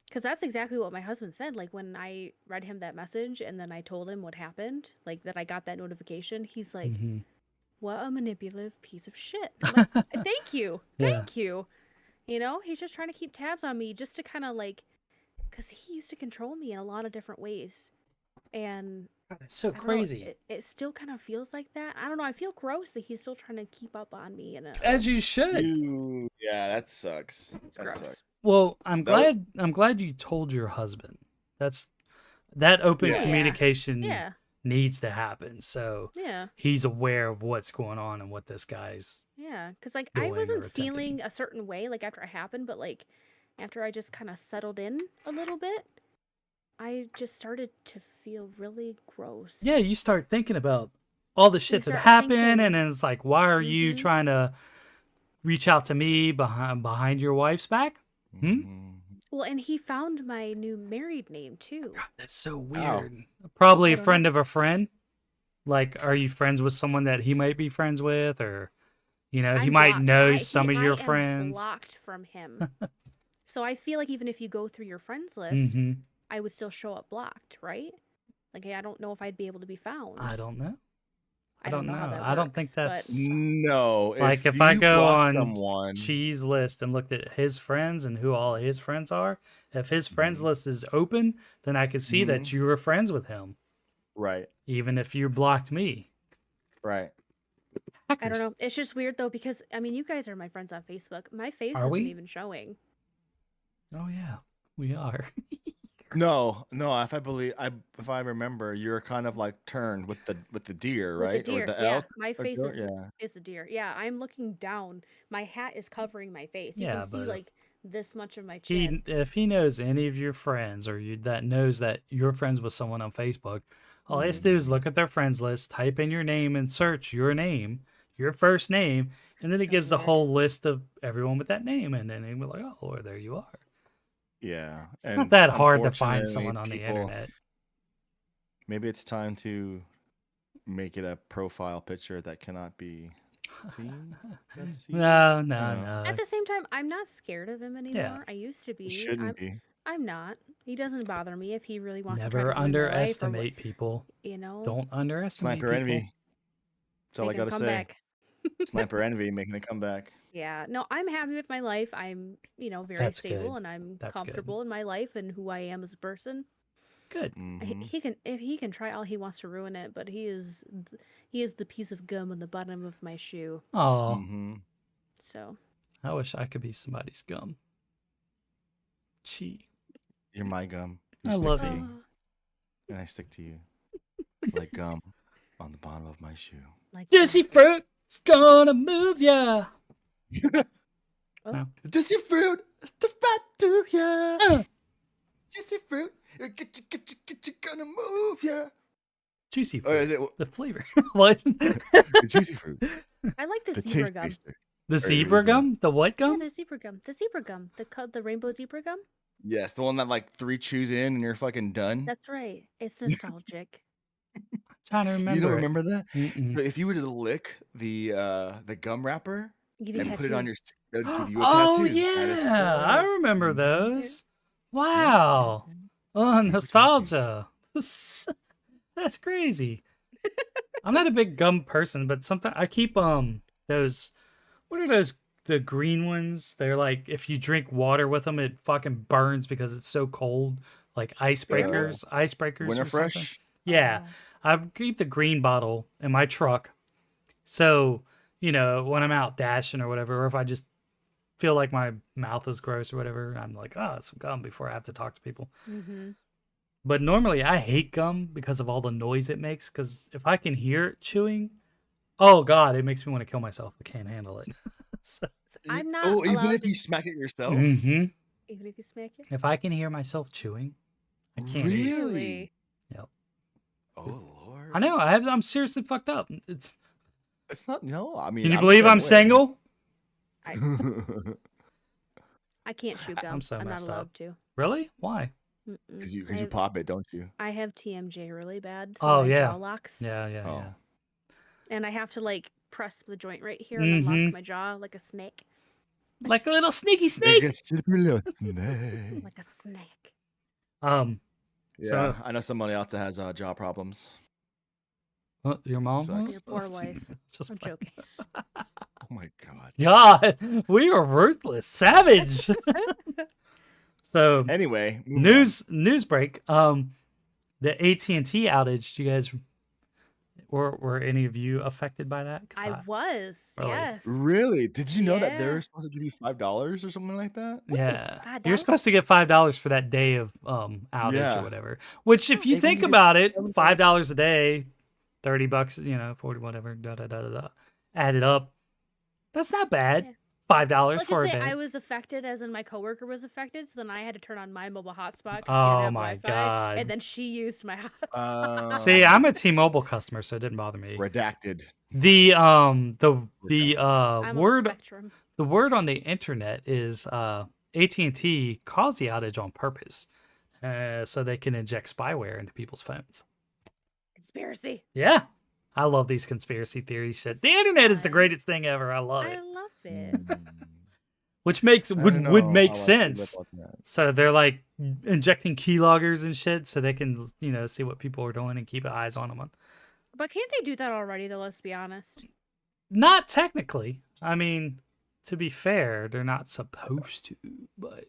because that's exactly what my husband said. Like, when I read him that message and then I told him what happened, like that I got that notification, he's like, Hmm. "What a manipulative piece of shit." I'm like, "Thank you. Yeah. Thank you." He's just trying to keep tabs on me just to kind of like, because he used to control me in a lot of different ways. And It's so I don't know, crazy. it still kind of feels like that. I don't know. I feel gross that he's still trying to keep up on me. And As you should. yeah, that sucks. it's That sucks. gross. Well, That I'm glad you told your husband. That open Oh, yeah. yeah. communication Yeah. needs to happen. So Yeah. he's aware of what's going on and what this guy's Yeah. Because, like, I doing or wasn't attempting. feeling a certain way, like, after it happened, but, like, after I just kind of settled in a little bit, I just started to feel really gross. Yeah, you start thinking about all the You shit that start happened, thinking, and then it's like, why are you mm-hmm. trying to reach out to me behind your wife's back? Hmm? Mhm. Well, and he found my new married name, too. God, that's so Wow. weird. Probably I a don't know. friend of a friend. Like, are you friends with someone that he might be friends with, or he I'm might blocked. know some of I your am friends? blocked from him. So I feel like even if you go through your friends list, Mm-hmm. I would still show up blocked, right? Like, I don't know if I'd be able to be I found. don't know. I I don't don't know how know. that I don't think works, but that's No, like if if I you go block on someone, Cheese list and looked at his friends and who all his friends are. If his friends Mhm. list is open, then I could see that Mhm. you were friends with him. Right. even if you blocked me. Right. I don't Hackers. know. It's just weird though because I mean, you guys are my friends on Facebook. My face Are isn't we? even showing. Oh yeah, we are. No. If I remember, you're kind of like turned with the deer, With the right? Or deer, the yeah. elk. My Or face goat? Yeah. is the deer. Yeah, I'm looking down. My hat is covering my face. You Yeah, can see but like this much of my chin. if he knows any of your friends or you that knows that you're friends with someone on Facebook, all he has to do is look at their friends list, type in your name, and search your name, your first name, and then That's it so gives the weird. whole list of everyone with that name, and then he'll be like, "Oh, there you are." Yeah. It's And not that hard to find unfortunately, someone on the internet. maybe it's time to make it a profile picture that cannot be seen. Let's see. No, You no, know, no. At the same time, I'm not scared of him Yeah. anymore. I used to it be. shouldn't be. I'm not. He doesn't bother me if he really wants to try Never to ruin my life or what, underestimate people. you know. Don't underestimate Sniper people. envy. That's all I Making him gotta come say. back. Sniper envy making a comeback. Yeah, no, I'm happy with my life. I'm, very That's stable good. and I'm That's good. comfortable in my life and who I am as a person. Good. Mhm. He can try all he wants to ruin it, but he is the piece of gum on the bottom of my shoe. Oh, Mhm. So I wish I could be somebody's gum. Gee, You're my gum. You I stick love to you. me, and I stick to you like gum on the bottom of my shoe. like Juicy fruit's gonna move ya. No. Juicy fruit, it's just right to ya. Juicy fruit, get you gonna move ya. Juicy Or fruit. is it The flavor. What? the juicy fruit? I like the The zebra taste gum. taster. The Or zebra is it- gum? The what Yeah, gum? the zebra gum. The zebra gum. The rainbow zebra gum. Yes, the one that like 3 chews in and you're fucking done. That's right. It's nostalgic. Trying to remember. You don't it. remember that? Mm-mm. So if you were to lick the gum wrapper Give you a and put it on tattoo. your, it would give you a Oh tattoo. That is yeah, I correct. remember Mhm. those. Wow. Oh, tattoo. nostalgia. That's crazy. I'm not a big gum person, but sometimes I keep those. What are those? The green ones. They're like if you drink water with them, it fucking burns because it's so cold. Like icebreakers, icebreakers Winter or something. Fresh. Yeah, Oh. I keep the green bottle in my truck. So when I'm out dashing or whatever, or if I just feel like my mouth is gross or whatever, I'm like, oh, some gum before I have to talk to people. Mm-hmm. But normally I hate gum because of all the noise it makes. Because if I can hear it chewing, oh god, it makes me want to kill myself. I can't handle it. So, I'm not Oh, even allowed if to, you smack it yourself. mhm. even if you smack it. If I can hear myself chewing, I can't eat. Really? Yep. Oh Lord. I know. I'm seriously fucked up. It's. It's not. No, I mean. Can you I'm believe the I'm same single? I can't chew gum. I'm so not messed up. allowed to. Really? Why? Because you pop it, don't you? I have TMJ really bad, so Oh my yeah. jaw locks. Yeah, yeah, Oh. yeah. And I have to like press the joint right here and unlock my jaw like a snake. Like a little sneaky snake. Like a snake. Yeah, I know somebody else that has jaw problems. Your mom? Sucks. Your poor wife. Just I'm joking. Oh my god. God, we are ruthless, savage. So Anyway, moving news break. The AT&T outage. You guys were any of you affected by that? 'Cause I was, Really? yes. on. Really? Did you know that they Yeah. were supposed to give you $5 or something like that? Yeah, $5? you're supposed to get $5 for that day of outage Yeah. or whatever. Which, if you They think can just about it, $7. $5 a day, $30, 40 whatever, add it up. That's not bad. Yeah. $5 Let's for a just say day. I was affected, as in my coworker was affected, so then I had to turn on my mobile hotspot because she Oh didn't have my Wi-Fi, God. and then she used my hotspot. See, I'm a T-Mobile customer, so it didn't bother me. Redacted. The I'm word on the spectrum. the word on the internet is AT&T caused the outage on purpose, so they can inject spyware into people's phones. Conspiracy. Yeah, I love these conspiracy theories shit. The internet is the fun. greatest thing ever. I love I it. love it. Which I would don't would know make how I feel sense. about that. So they're like injecting keyloggers and shit, so they can see what people are doing and keep eyes on them. But can't they do that already, though? Let's be honest. Not technically. I mean, to be fair, they're not supposed to. But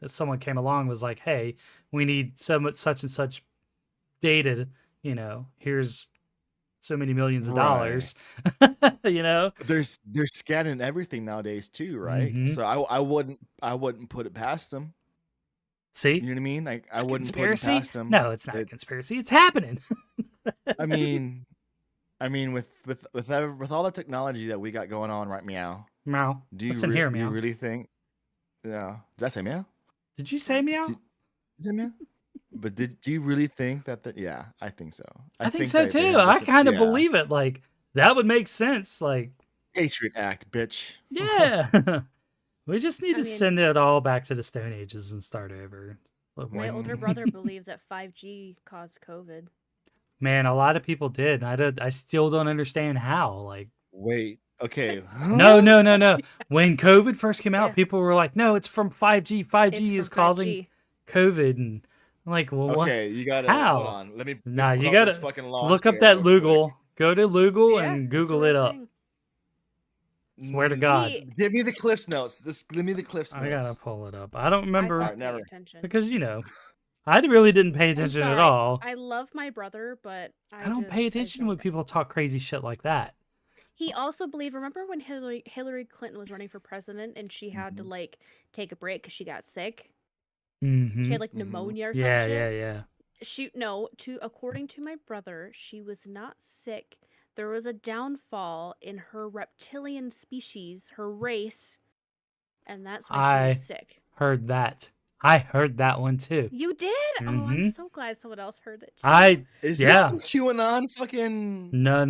if someone came along and was like, "Hey, we need such and such data here's so many millions of Right. dollars. They're scanning everything nowadays too, right? Mhm. So I wouldn't put it past them. See? You know what I mean? Like I It's wouldn't put it conspiracy? past them. No, it's not a conspiracy. It's happening. I mean, with all the technology that we got going on right meow, Meow. Listen here, do you meow. really think? Yeah, did I say meow? Did you say meow? Did I say meow? But do you really think that? Yeah, I think so. I think so that they too. have the I kind of yeah. believe it. Like, that would make sense. Like, Patriot Act, bitch. yeah. We just need I to mean- send it all back to the Stone Ages and start over. My older brother believed that 5G caused COVID. Man, a lot of people did. And I still don't understand how. Like, Wait, okay. no. When COVID first came out, Yeah. people were like, "No, it's from 5G. 5G It's is from causing 5G. COVID." And I'm like, "Well, what? Okay, you gotta How? hold on. Let me Nah, pull you up gotta this fucking launch look up pad that real quick. Lugal. Go to Lugal Yeah, and it's a Google real it up. thing. Swear to God. Give me the Cliffs Notes. Give me the Cliffs Notes. I gotta pull it up. I don't remember I Alright, stopped paying never. attention. because I really didn't pay I'm attention at sorry. all. I love my brother, but I don't pay attention when people talk crazy shit like that. He also believed. Remember when Hillary Clinton was running for president and she had to like take a break because she got sick? Mm-hmm. She had like pneumonia or some Yeah, shit. yeah. According to my brother, she was not sick. There was a downfall in her reptilian species, her race, and that's why she was sick. Heard that. I heard that one too. You did? Oh, I'm Mhm. so glad someone else heard it too. Is this some QAnon fucking No.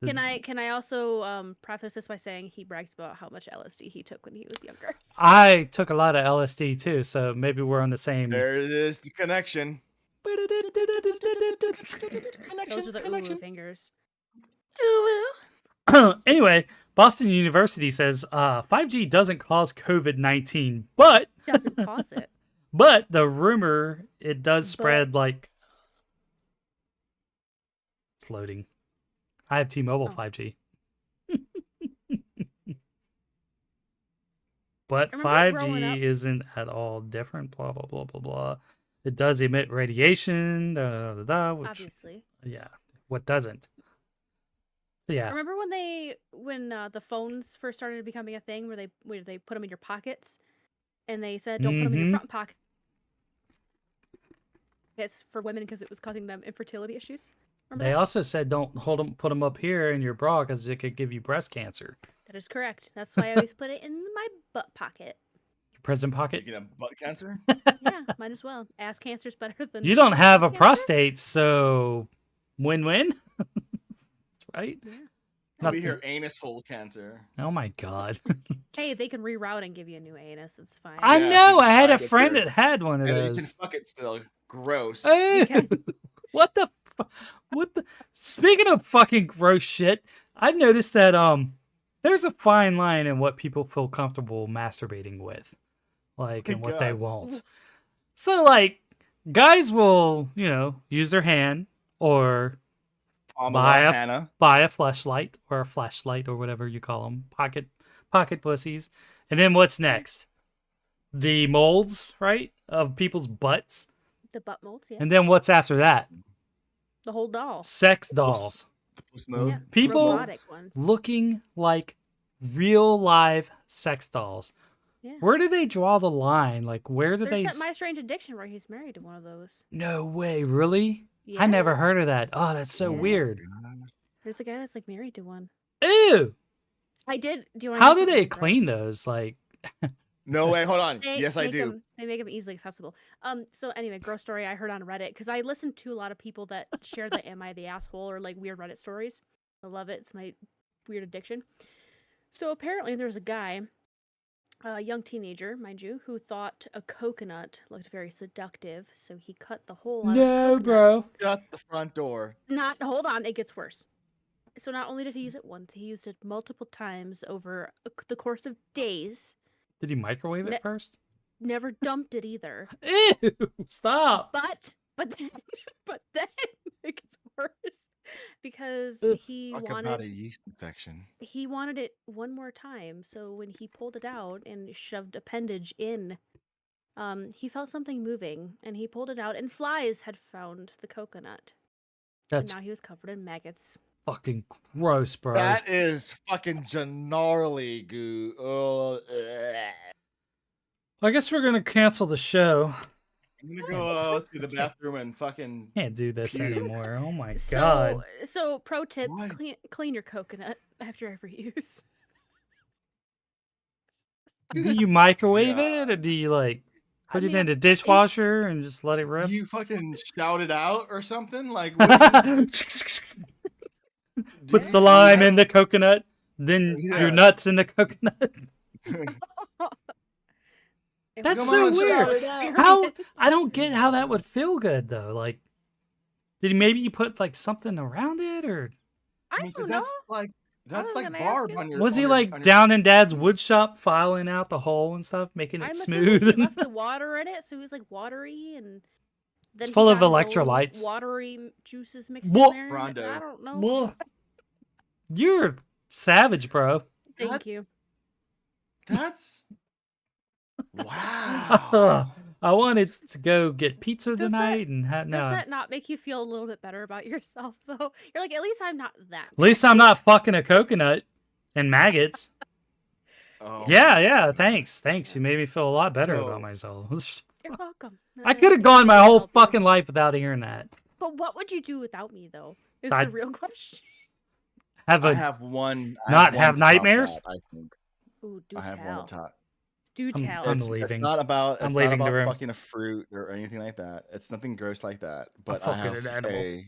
Can I also preface this by saying he brags about how much LSD he took when he was younger. I took a lot of LSD too, so maybe we're on the same. There it is, the connection. Those are the ooh fingers. Anyway, Boston University says 5G doesn't cause COVID-19, but doesn't cause it. But the rumor it does spread like it's loading. I have T-Mobile 5G. But 5G isn't at all different, blah blah blah blah blah. It does emit radiation, which, obviously. Yeah. What doesn't? Yeah. Remember when the phones first started becoming a thing, where they put them in your pockets, and they said don't put them in your front pocket. It's for women because it was causing them infertility issues. They also said don't put them up here in your bra because it could give you breast cancer. That is correct. That's why I always put it in my butt pocket. Your present pocket? You get a butt cancer? Yeah, might as well. Ass cancer's better than. You don't have a prostate, so win-win. Right? Yeah. We hear anus hole cancer. Oh my God. Hey, they can reroute and give you a new anus. It's fine. I know. I had a friend that had one of and those. You can fuck it still. Gross. What the? Speaking of fucking gross shit, I've noticed that there's a fine line in what people feel comfortable masturbating with, like, and what they won't. So, like, guys will, use their hand or buy a fleshlight or a flashlight or whatever you call them, pocket pussies. And then what's next? The molds, right, of people's butts. The butt molds, yeah. And then what's after that? The whole doll. Sex dolls. Yeah, people looking like real live sex dolls. Yeah. Where do they draw the line? Like, where do There's that My Strange Addiction where he's married to one of those. No way, really? Yeah. I never heard of that. Oh, that's so weird. There's a guy that's like married to one. Ew. I did. Do you want? How do they clean those? Like. No way, hold on. Yes, I do. They make them easily accessible. So anyway, gross story I heard on Reddit, because I listen to a lot of people that share the "Am I the asshole?" or like weird Reddit stories. I love it. It's my weird addiction. So apparently there's a guy, a young teenager, mind you, who thought a coconut looked very seductive, so he cut the hole out of coconut. Bro. Shut the front door. Hold on, it gets worse. So not only did he use it once, he used it multiple times over the course of days. Did he microwave it first? Never dumped it either. Ew! Stop. But then it gets worse because he wanted about a yeast infection. He wanted it one more time, so when he pulled it out and shoved appendage in he felt something moving, and he pulled it out, and flies had found the coconut. That's And now he was covered in maggots. fucking gross, bro. That is fucking gnarly, goo. Oh, I guess we're gonna cancel the show. I'm gonna go to the bathroom and fucking. Can't do this Puke. anymore. Oh my god. So pro tip: Why? clean your coconut after every use. Do you microwave Yeah. it, or do you like put it mean, in the dishwasher and just let it rip? You fucking shout it out or something? Like, what do you- Puts the Damn. lime in the coconut, then Yeah. your nuts in the coconut. It That's was so a weird. experience. How I don't get how that would feel good though. Like, did maybe you put like something around it, or I mean, 'cause don't know. that's was like gonna barb ask you. on your. was he on your- like on your- down in Dad's wood shop filing out the hole and stuff, making it I'm smooth? assuming he left the water in it, so he was like watery, and then he full of got his own electrolytes. watery juices mixed Wha- in there. Rondo. I don't know. Well, you're savage, bro. Thank That- you. That's. Wow. I wanted to go get pizza Does tonight and Does no. that not make you feel a little bit better about yourself, though? You're like, at least I'm not that. At least I'm not fucking a coconut and maggots. Oh. Yeah, thanks. You made me feel a lot better So- about myself. You're welcome. I could have gone my whole fucking life without hearing that. But what would you do without me, though? Is I'd- the real question. Have I a have one. I Not one have top nightmares? that, I think Ooh, do I have one tell. on top. Do I'm- tell. I'm It's leaving. not about. I'm It's leaving not the about room. fucking a fruit or anything like that. It's nothing gross like that. But I fucking have an animal.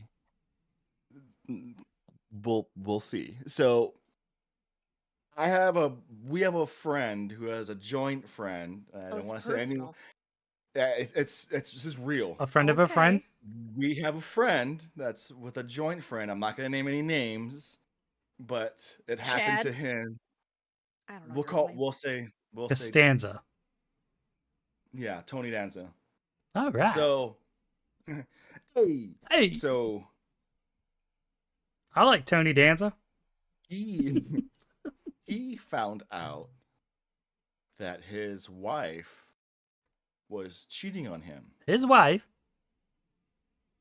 We'll see. So we have a friend who has a joint friend. I Oh, don't it's want to say any. personal. Yeah, it's this is real. a friend of a friend. Okay. We have a friend that's with a joint friend. I'm not gonna name any names, but it happened Chad? to him. I don't know. We'll her call. name. We'll say. Costanza. Yeah, Tony Danza. All right. So, hey, Hey, so I like Tony Danza. he he found out that his wife was cheating on him. His wife.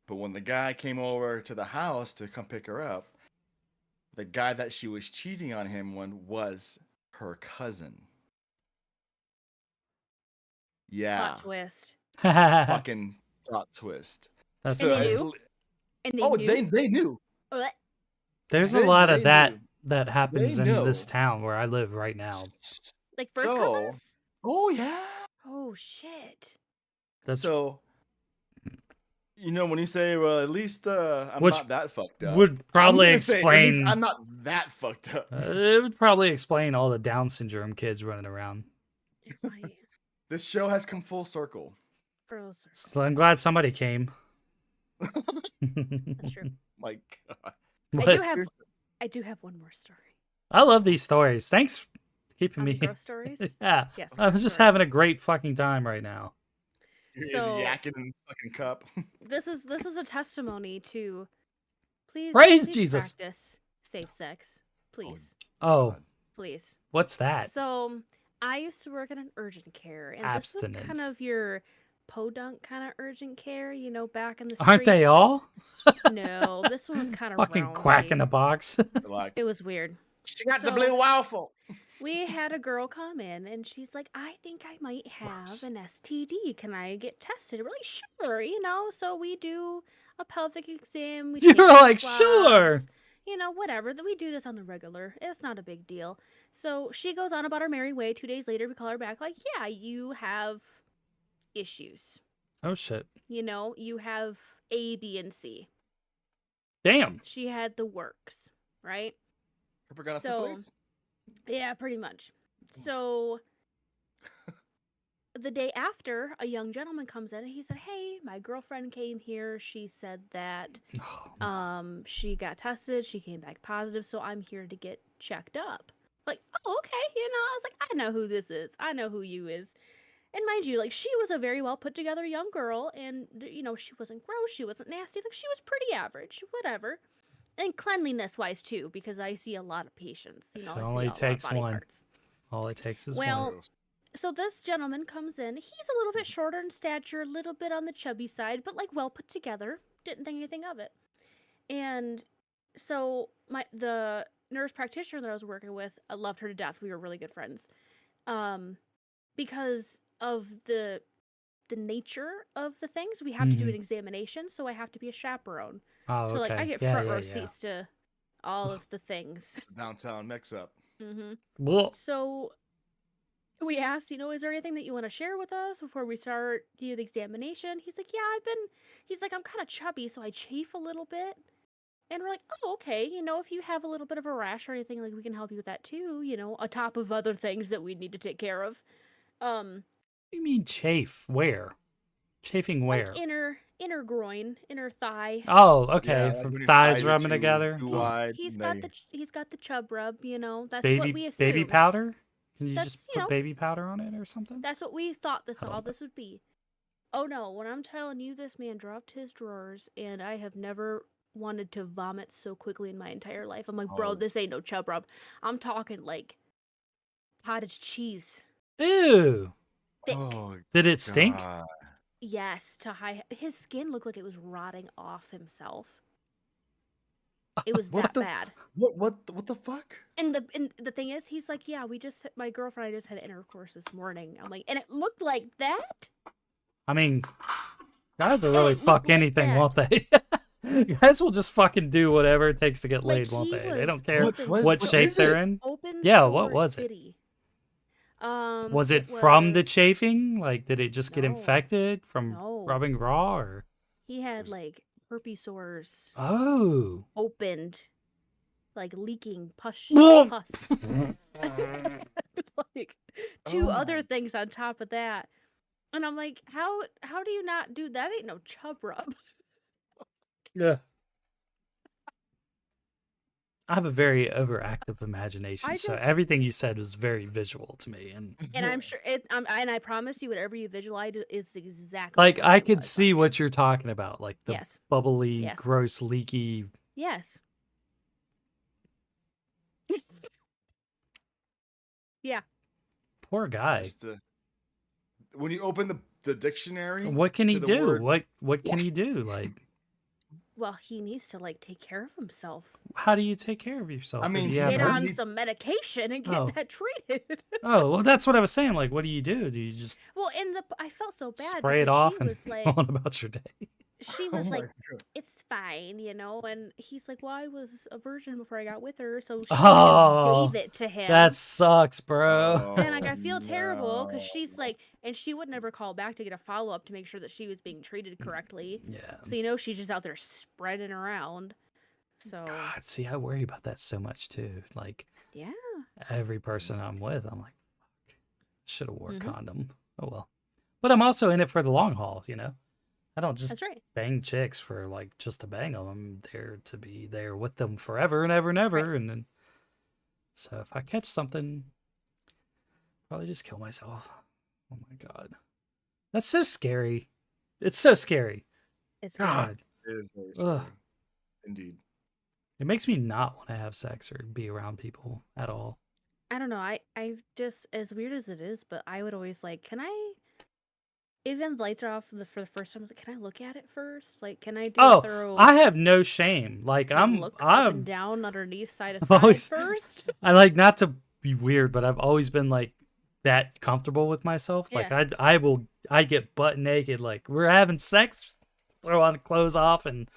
But when the guy came over to the house to come pick her up, the guy that she was cheating on him on was her cousin. Yeah, Plot twist. fucking plot twist. That's And they it- knew? And they oh, knew? they knew. What? There's a They- lot of they that knew. that happens They in this know. town where I live right now. Like first So- cousins? Oh yeah. Oh shit. That's So, when you say, well, at least I'm Which not that fucked up. would probably I'm gonna say, at least explain. I'm not that fucked up. It would probably explain all the Down syndrome kids running around. It might. This show has come full circle. Frozen. So I'm glad somebody came. That's true. My God. What? I do have one more story. I love these stories. Thanks for keeping On the me. gross stories? Yeah, Yes, I'm gross just stories. having a great fucking time right now. He's So- yakking in his fucking cup. This is a testimony to please Praise please Jesus. practice safe sex. Please. Oh, Please. what's that? So I used to work in an urgent care, and this was kind Abstinence. of your podunk kind of urgent care, back in the Aren't they streets. all? No, this one was kind of Fucking quack in the box. Like, It was weird. she got the So- blue waffle. We had a girl come in, and she's like, I think I might have Gross. an STD. Can I get tested? We're like, sure, So we do a pelvic exam. We You're take like, swabs, sure. Whatever. We do this on the regular. It's not a big deal. So she goes on about her merry way. 2 days later, we call her back, like, yeah, you have issues. Oh shit. You have A, B, and C. Damn. She had the works, right? Pepper got So- a flames? Yeah, pretty much. So the day after, a young gentleman comes in and he said, "Hey, my girlfriend came here. She said that Oh, she got tested. She came back positive, so I'm here to get checked up." Like, "Oh, okay." I was like, "I know who this is. I know who you is." And mind you, like, she was a very well put together young girl, and she wasn't gross, she wasn't nasty, like she was pretty average, whatever. And cleanliness wise too, because I see a lot of patients. I see only a lot of takes body one. parts. all it takes is Well, one. So this gentleman comes in. He's a little bit shorter in stature, a little bit on the chubby side, but like well put together. Didn't think anything of it. And so the nurse practitioner that I was working with, I loved her to death. We were really good friends. Because of the nature of the things, we have to do an examination, so I have to be a chaperone. Oh, So like I okay. get Yeah, front yeah, row yeah. seats to all of the things. Downtown mix up. Well, So we asked, is there anything that you want to share with us before we start the examination? He's like, yeah, he's like, I'm kind of chubby, so I chafe a little bit. And we're like, oh, okay, if you have a little bit of a rash or anything, like we can help you with that too, on top of other things that we need to take care of. what do you mean chafe? Where? Chafing where? Like inner groin, inner thigh. Oh, okay. Yeah, like From when your thighs thighs are rubbing too together. wide, He's and got they- he's got the chub rub, that's baby what we assumed. baby powder? Can you That's, just put baby powder on it or something? That's what we thought I don't know. this would be. Oh no, when I'm telling you, this man dropped his drawers, and I have never wanted to vomit so quickly in my entire life. I'm like, bro, Oh. this ain't no chub rub. I'm talking like cottage cheese. Ew. Thick. Oh, Did it stink? God. Yes, his skin looked like it was rotting off himself. It was What that bad. What the fuck? And the thing is, he's like, yeah, my girlfriend and I just had intercourse this morning. I'm like, and it looked like that? I mean, guys will really it fuck looked like anything, that. won't they? Guys will just fucking do whatever it takes to get Like, laid, won't he they? They was don't care open what sore. shape is they're it? in. Open Yeah, sore what was it? city. Was it from the was- chafing? Like, did it just get No. infected from No. rubbing raw, or? He had There's- like herpes sores Oh. opened, like leaking pus. Whoa. pus. Like two Oh other my- things on top of that. And I'm like, how do you not do that? Ain't no chub rub. Yeah. I have a very overactive imagination, I so just- everything you said was very visual to me, and And I'm sure and I promise you, whatever you visualize is exactly like what I it could was. see what you're talking about, like the Yes. bubbly, Yes. gross, leaky. Yes. Yeah. Poor guy. Just, when you open the dictionary, What can to he the do? word- What can he do? Like, Well, he needs to like take care of himself. how do you take care of yourself? I if mean, you Yeah, have Get but on he- some medication and get Oh. that treated. Oh, well, that's what I was saying. Like, what do you do? Do you just Well, I felt so bad spray it because off she and was like, go on about your day? she Oh was my like, God. it's fine, and he's like, well, I was a virgin before I got with her, so she Oh, just gave it to him. That sucks, bro. And like I feel terrible because no. she's like, and she would never call back to get a follow up to make sure that she was being treated correctly. Yeah. So she's just out there spreading around. So God, see, I worry about that so much too. Like yeah, every person I'm with, I'm like, fuck, should have wore a Mhm. condom. Oh well. But I'm also in it for the long haul, I don't just that's right. bang chicks for like just to bang them. I'm there to be there with them forever and ever and ever. Right. And then, so if I catch something, probably just kill myself. Oh my God. That's so scary. It's so scary. It's good. God. It is very Ugh. scary. Indeed. It makes me not want to have sex or be around people at all. I don't know. I've just, as weird as it is, but I would always like, can I? Even the lights are off for the first time. I was like, can I look at it first? Like, can I do a thorough? I have no shame. Like like, look up and I'm down, underneath, side to I've side always- first. I like, not to be weird, but I've always been like that comfortable with myself. Like I get butt naked, like we're having sex, throw on clothes off, and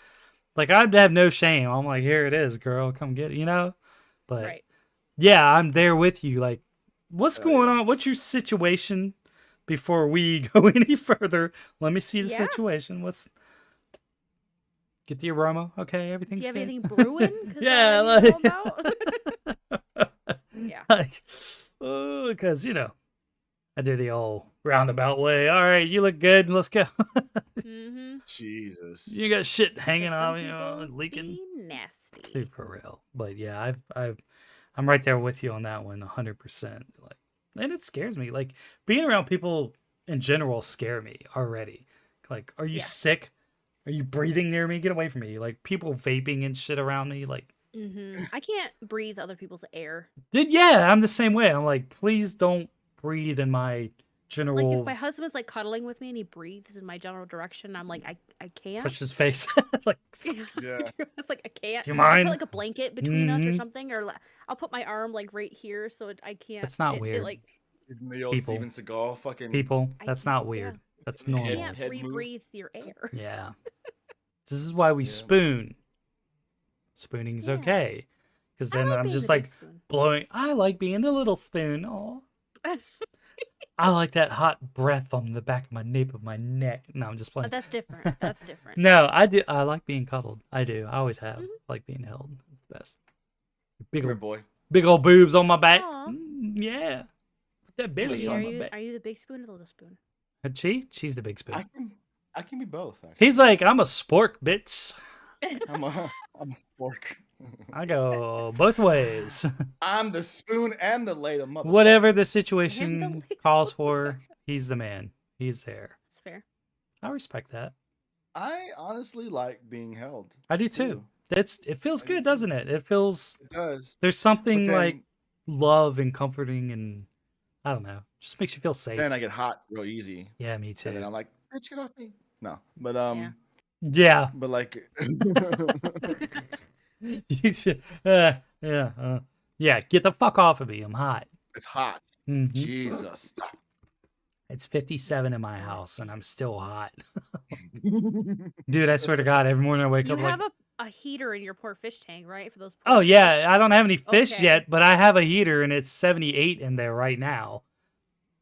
like I'd have no shame. I'm like, here it is, girl, come get it, But Right. yeah, I'm there with you. Like, what's Oh, going yeah. on? What's your situation? Before we go any further, let me see the Yeah. situation. Get the aroma, okay? Do Everything's you have good. anything brewing? 'Cause Yeah, I need to like- know about? Yeah. Like, because I do the old roundabout way. All right, you look good. Let's go. Mm-hmm. Jesus. You got shit hanging Some off, people leaking. be nasty. Dude, for real. But yeah, I'm right there with you on that one, 100%. Like, and it scares me. Like, being around people in general scare me already. Like, are you Yeah. sick? Are you breathing near me? Get away from me. Like, people vaping and shit around me. Like, Mm-hmm. I can't breathe other people's air. dude, yeah, I'm the same way. I'm like, please don't breathe in my Like general if my husband's like cuddling with me and he breathes in my general direction, I'm like, I can't. touch his face. Like, Yeah. It's like I can't. do you I'll mind? put like a blanket between us or Mhm. something, or I'll put my arm like right here so I can't. That's not it weird. like Even the old People. Steven Seagal fucking People, I that's can't- not yeah. weird. That's You normal. can't head move. re-breathe your air. Yeah. This is why we Yeah. spoon. Spooning's Yeah. okay. Because I then like I'm being just the big like spoon. blowing. I like being the little spoon. Oh, I like that hot breath on the back of my nape of my neck. No, I'm just playing. That's different. That's different. No, I do. I like being cuddled. I do. I always have. Mhm. I like being held. It's the best. Come here, boy. Big old boobs on my back. Aw. Yeah. Put that belly Chee, on are my you back. are you the big spoon or the little spoon? She's the big spoon. I can be both. Actually. He's like, I'm a spork, bitch. I'm a spork. I go both ways. I'm the spoon and the later mother. Whatever the And situation the ladle. calls for, he's the man. He's there. That's fair. I respect that. I honestly like being held. I do too. It feels I do good, too. doesn't it? It feels It does. there's But something then, like love and comforting, and I don't know, just makes you feel safe. then I get hot real easy, Yeah, me and then too. I'm like, bitch, get off me. No, but Yeah. but like, Yeah, get the fuck off of me. I'm hot. it's hot. Mhm. Jesus. It's 57 in my house, and I'm still hot. Dude, I swear to God, every morning I wake You up like, have a heater in your poor fish tank, right? For those. oh poor yeah, fish? I don't have any fish Okay. yet, but I have a heater, and it's 78 in there right now.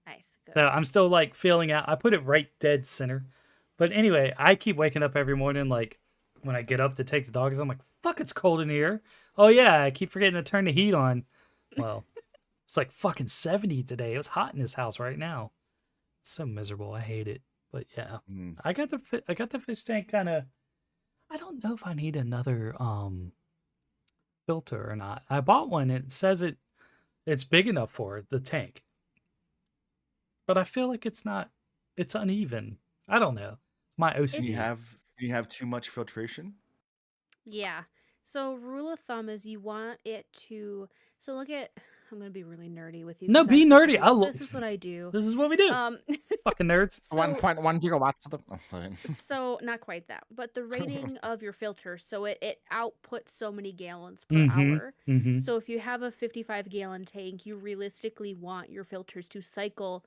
Nice. Good. So I'm still like feeling out. I put it right dead center. But anyway, I keep waking up every morning, like when I get up to take the dogs, I'm like, fuck, it's cold in here. Oh yeah, I keep forgetting to turn the heat on. Well, it's like fucking 70 today. It was hot in this house right now. So miserable. I hate it. But yeah, Mm. I got the fish tank kind of. I don't know if I need another filter or not. I bought one. It says it's big enough for the tank. But I feel like it's not. It's uneven. I don't know. My Do OCD. you have too much filtration? Yeah. So rule of thumb is you want it to. So look at. I'm gonna be really nerdy with you. No, 'cause be this nerdy. is I what- love. This is what I do. This is what we do. Fucking nerds. So 1.1 gigawatts of the. Oh, fine. so not quite that, but the rating of your filter. So it outputs so many gallons per Mhm. hour. Mm-hmm. So if you have a 55-gallon tank, you realistically want your filters to cycle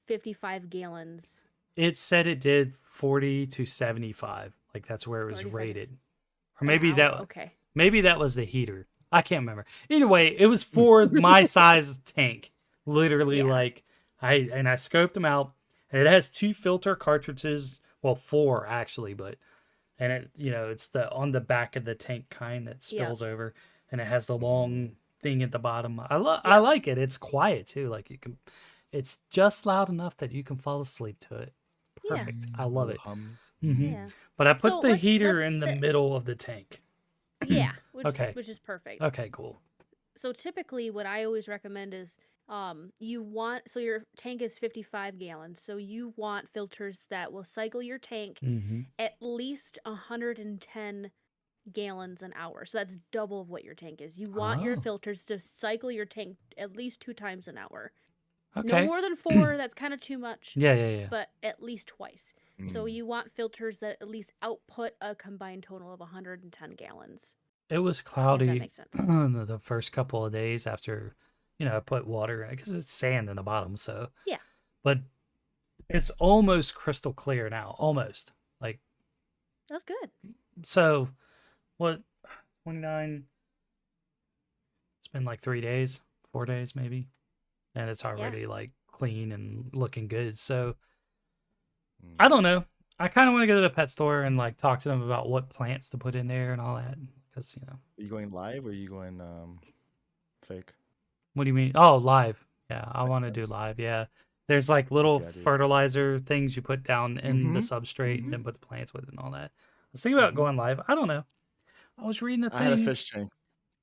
55 gallons. It said it did 40 to 75. Like that's where it was 45 to rated. Or an maybe that hour? Okay. maybe that was the heater. I can't remember. Either way, it was for my size tank. Literally, Yeah. like I scoped them out. And it has 2 filter cartridges. Well, 4 actually, but and it it's the on the back of the tank kind that Yeah. spills over, and it has the long thing at the bottom. I Yeah. like it. It's quiet too. Like it's just loud enough that you can fall asleep to it. Yeah. Perfect. I love it. Hums. Mhm. Yeah. But I put So the heater let's in the say- middle of the tank. Yeah. Okay. Which is perfect. Okay, cool. So typically what I always recommend is so your tank is 55 gallons. So you want filters that will cycle your tank Mm-hmm. at least 110 gallons an hour. So that's double of what your tank is. You want your Oh. filters to cycle your tank at least 2 times an hour. Okay. No more than 4, that's kind of too much, Yeah. but at least twice. So Mm. you want filters that at least output a combined total of 110 gallons. It was If that cloudy makes sense. the first couple of days after, I put water in it because it's sand in the bottom. So Yeah. but it's almost crystal clear now. Almost like That's good. so. What 29? It's been like 3 days, 4 days maybe, and it's already like clean and looking good. So I don't know. I kind of want to go to the pet store and like talk to them about what plants to put in there and all that because Are you going live or are you going fake? What do you mean? Oh, live. Yeah, I want to do Yes. live. Yeah. There's like little Yeah, dude. fertilizer things you put down in the Mhm. substrate and Mhm. then put the plants with it and all that. I was thinking about Mhm. going live. I don't know. I was reading the I had a thing. fish tank.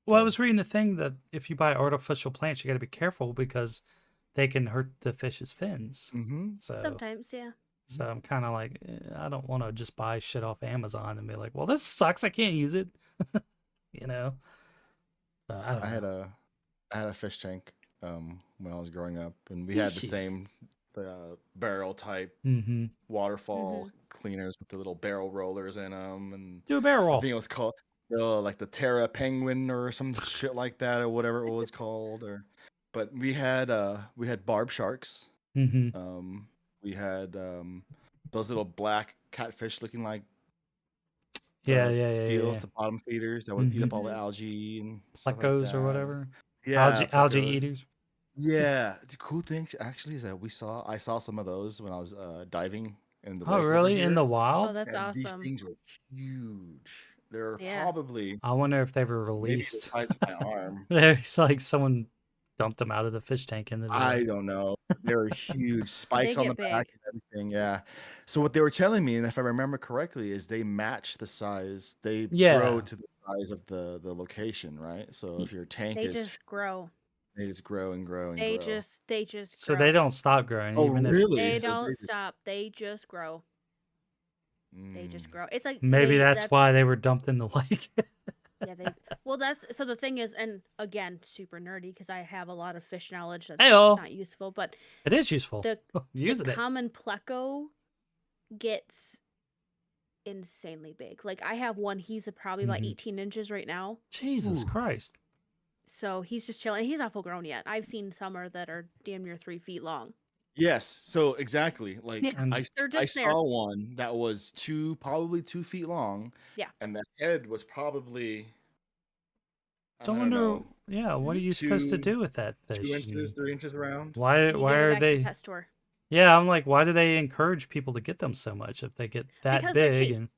Well, I Sorry. was reading the thing that if you buy artificial plants, you got to be careful because they can hurt the fish's fins. Mm-hmm. So, Sometimes, yeah. so I'm kind of like, I don't want to just buy shit off Amazon and be like, well, this sucks. I can't use it. So I don't I know. had a fish tank when I was growing up, and we had the Jeez. same barrel type Mm-hmm. waterfall cleaners with the little barrel rollers in them, and Do a barrel I roll. think it was called like the Terra Penguin or some shit like that, or whatever it was called. But we had barb sharks. Mm-hmm. We had those little black catfish looking like Yeah, yeah. deals, the bottom feeders that would eat up all the Mhm. algae and stuff like Plecos or that. whatever. Yeah, Algae plecos. eaters. Yeah, the cool thing actually is that I saw some of those when I was diving in the Oh, lake over really? In the here, Oh, wild? that's and these awesome. things were huge. They're Yeah. probably I wonder if they were maybe the released. size of my arm. There's like someone dumped them out of the fish tank into the I lake. don't know. They were huge, spikes on the get big. back and everything. Yeah. So what they were telling me, and if I remember correctly, is they match the size. They grow Yeah. to the size of the location, right? So if your tank They is, just grow. they just grow and grow and They grow. just So grow. they don't stop growing, Oh, even if really? They So don't they just, stop. They just grow. They just grow. It's like maybe that's why they were dumped in the lake. yeah, well that's so the thing is, and again, super nerdy because I have a lot of fish knowledge that's Hey-o. not useful, but It is useful. the Using it. common pleco gets insanely big. Like I have one, he's probably about 18 inches right now. Jesus Christ. So he's just chilling. He's not full grown yet. I've seen summer that are damn near 3 feet long. yes. So exactly, like Yeah, they're I just there. saw one that was probably 2 feet long. Yeah. And the head was probably, I Don't don't wonder. know, Yeah, what are you supposed to 2 do with that fish? 2 inches, 3 inches around. Why? You Why give it are back to the they? pet store. Yeah, I'm like, why do they encourage people to get them so much if they get that Because they're big? cheap. And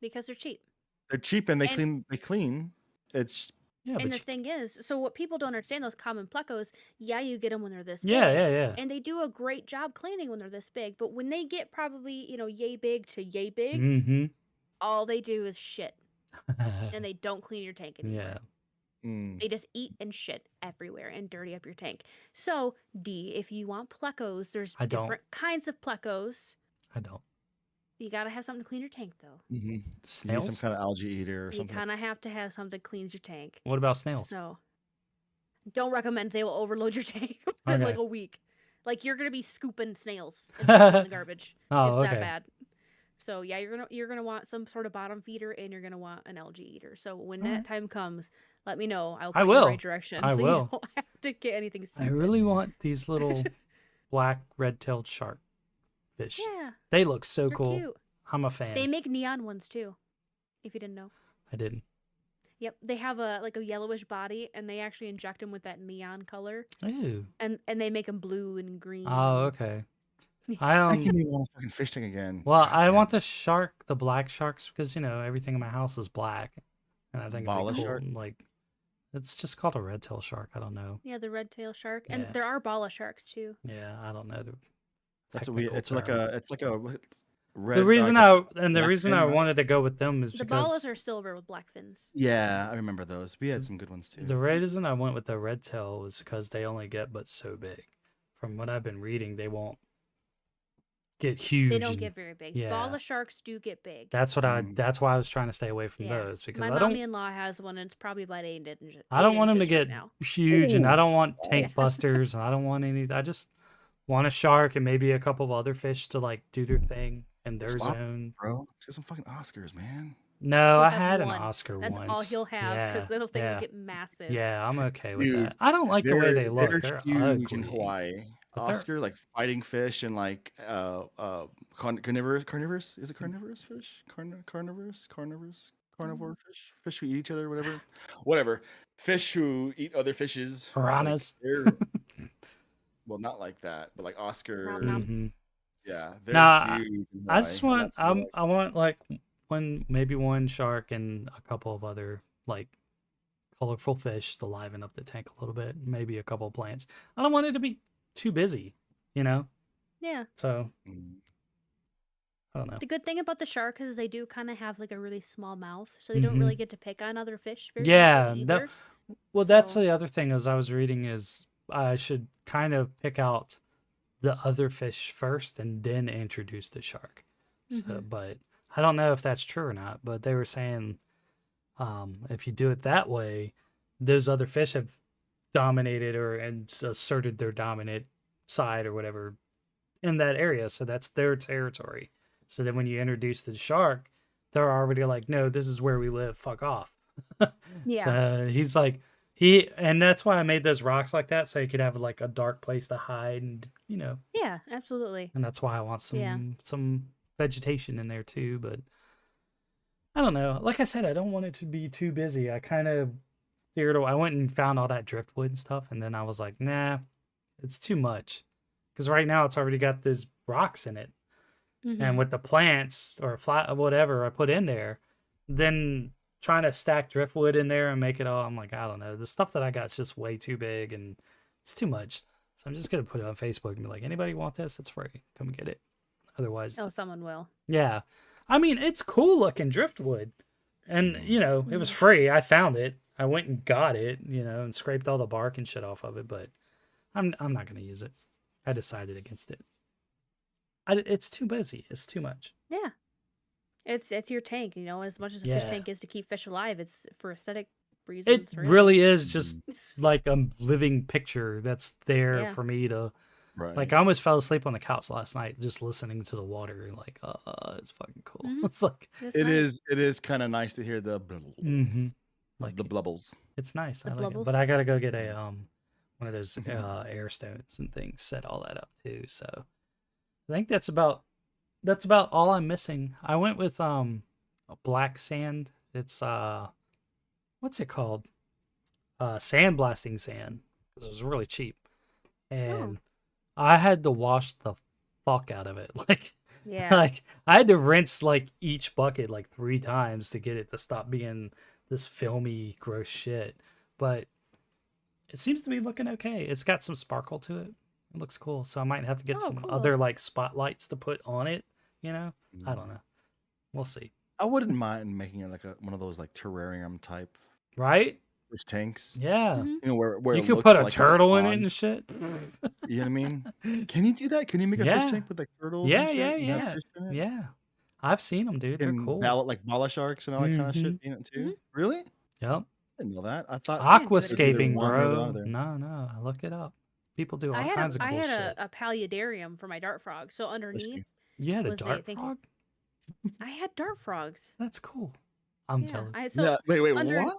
Because they're cheap. They're cheap and they And- clean. It's yeah, And but the thing is, so what people don't understand, those common plecos, yeah, you get them when they're this big. yeah. And they do a great job cleaning when they're this big. But when they get probably, yay big to yay big, Mm-hmm. all they do is shit. And they don't clean your tank anymore. Yeah. They just eat and shit everywhere and dirty up your tank. So, D, if you want plecos, there's I don't. different kinds of plecos. I don't. You gotta have something to clean your tank, though. you need some Snails? kind of algae eater or You something. kind of have to have something that cleans your tank. What about snails? So, don't recommend. They will overload your tank in like Okay. a week. Like you're gonna be scooping snails and throwing them in the garbage. Oh, It's okay. that bad. So yeah, you're gonna want some sort of bottom feeder and you're gonna want an algae eater. So when that time comes, let me know. I'll point you in the will. right direction. I so will. you don't have to get anything I stupid. really want these little black red-tailed shark fish. Yeah, They look so they're cool. cute. I'm a fan. They make neon ones too. If you didn't know. I didn't. Yep, they have a yellowish body, and they actually inject them with that neon color, Ooh. and they make them blue and green. Oh, okay. I I can even want a fucking fish tank again. Well, God I damn. want the black sharks because everything in my house is black, and I think it'd Bala be cool. shark? Like, it's just called a red tail shark. I don't know. Yeah, the red tail shark, and Yeah. there are bala sharks too. Yeah, I don't know. That's what we. technical It's like term. a red. The reason like a the black reason fin, I right? wanted to go with them is The because balas are silver with black fins. Yeah, I remember those. We had some good ones too. the reason I went with the red tail was because they only get but so big. From what I've been reading, they won't get huge. They don't and- get very big. yeah. Bala sharks do get big. That's what Mm. That's why I was trying to stay away from Yeah. those because My I don't. mommy-in-law has one, and it's probably about 8 inches. I don't want them to 8 inches get right now. huge, and I Ooh. don't want Oh, tank yeah. busters, and I don't want any. I just want a shark and maybe a couple of other fish to like do their thing in their Swap. zone. Bro, get some fucking Oscars, man. No, He'll I have had an one. Oscar That's once. all he'll have because little thing will get massive. Yeah, I'm okay with Dude, that. I don't like the way they look. They're They're huge ugly. in Hawaii. But they're- Oscar, like fighting fish and like carnivorous. Is it carnivorous fish? Carnivore fish who eat each other, whatever. Fish who eat other fishes. like, Piranhas. they're well, not like that, but like Oscar. Nom. Mhm. Yeah, they're Nah, huge. in I just Hawaii, and want that's why, I want like maybe one shark and a couple of other like colorful fish to liven up the tank a little bit. Maybe a couple of plants. I don't want it to be too busy, Yeah. So Mm. I don't know. The good thing about the shark is they do kind of have like a really small mouth, so they don't really get to pick on other fish very Yeah, easily that- either. Well, that's So- the other thing as I was reading is I should kind of pick out the other fish first and then introduce the shark. So, but I don't know if that's true or not. But they were saying if you do it that way, those other fish have dominated and asserted their dominant side or whatever in that area. So that's their territory. So then when you introduce the shark, they're already like, no, this is where we live. Fuck off. Yeah. So he's like, and that's why I made those rocks like that. So you could have like a dark place to hide and, Yeah, absolutely. and that's why I want Yeah. some vegetation in there too. But I don't know. Like I said, I don't want it to be too busy. I kind of steered away. I went and found all that driftwood and stuff. And then I was like, nah, it's too much. Because right now it's already got those rocks in it. Mhm. And with the plants or flat whatever I put in there, then trying to stack driftwood in there and make it all, I'm like, I don't know. The stuff that I got is just way too big and it's too much. So I'm just gonna put it on Facebook and be like, anybody want this? It's free. Come get it. Otherwise, Oh, someone will. yeah. I mean, it's cool looking driftwood. And it was Mhm. free. I found it. I went and got it, and scraped all the bark and shit off of it, but I'm not gonna use it. I decided against it. It's too busy. It's too much. Yeah. It's your tank, as much as a fish Yeah. tank is to keep fish alive, it's for aesthetic It reasons, really is just like a living picture that's there Yeah. for me to Right. like. I almost fell asleep on the couch last night just listening to the water. Like, it's fucking cool. Mhm. It's like, It's It nice. is kind of nice to hear the like the blubbles. it's nice. The I like it. But blubbles. I gotta go get a one of those air stones and things. Set all that up too. So I think that's about all I'm missing. I went with a black sand. It's what's it called? Sandblasting sand. Because it was really cheap. And I had to wash the fuck out of it. Like Yeah. like I had to rinse like each bucket like 3 times to get it to stop being this filmy gross shit. But it seems to be looking okay. It's got some sparkle to it. It looks cool. So I might have to get Oh, some cool. other like spotlights to put on it, I don't know. We'll see. I wouldn't mind making it like one of those like terrarium type Right? fish tanks. Yeah. Mhm. Where You it could looks put a like it's turtle in it pond. and shit. You know what I mean? Can you do that? Can you make a fish Yeah. tank with like turtles Yeah, and shit? yeah, and have yeah. fish in it? Yeah. I've seen them, dude. They're And cool. like bala sharks and all that kind of shit in it too. Really? Yep. I didn't know that. I thought can't do it it's either Aquascaping, one or the bro. other. No. Look it up. People do all I kinds of had cool shit. a paludarium for my dart frog. So underneath You had a was dart thank you. frog? I had dart frogs. That's cool. I'm Yeah. jealous. So Yeah. Wait. under- What?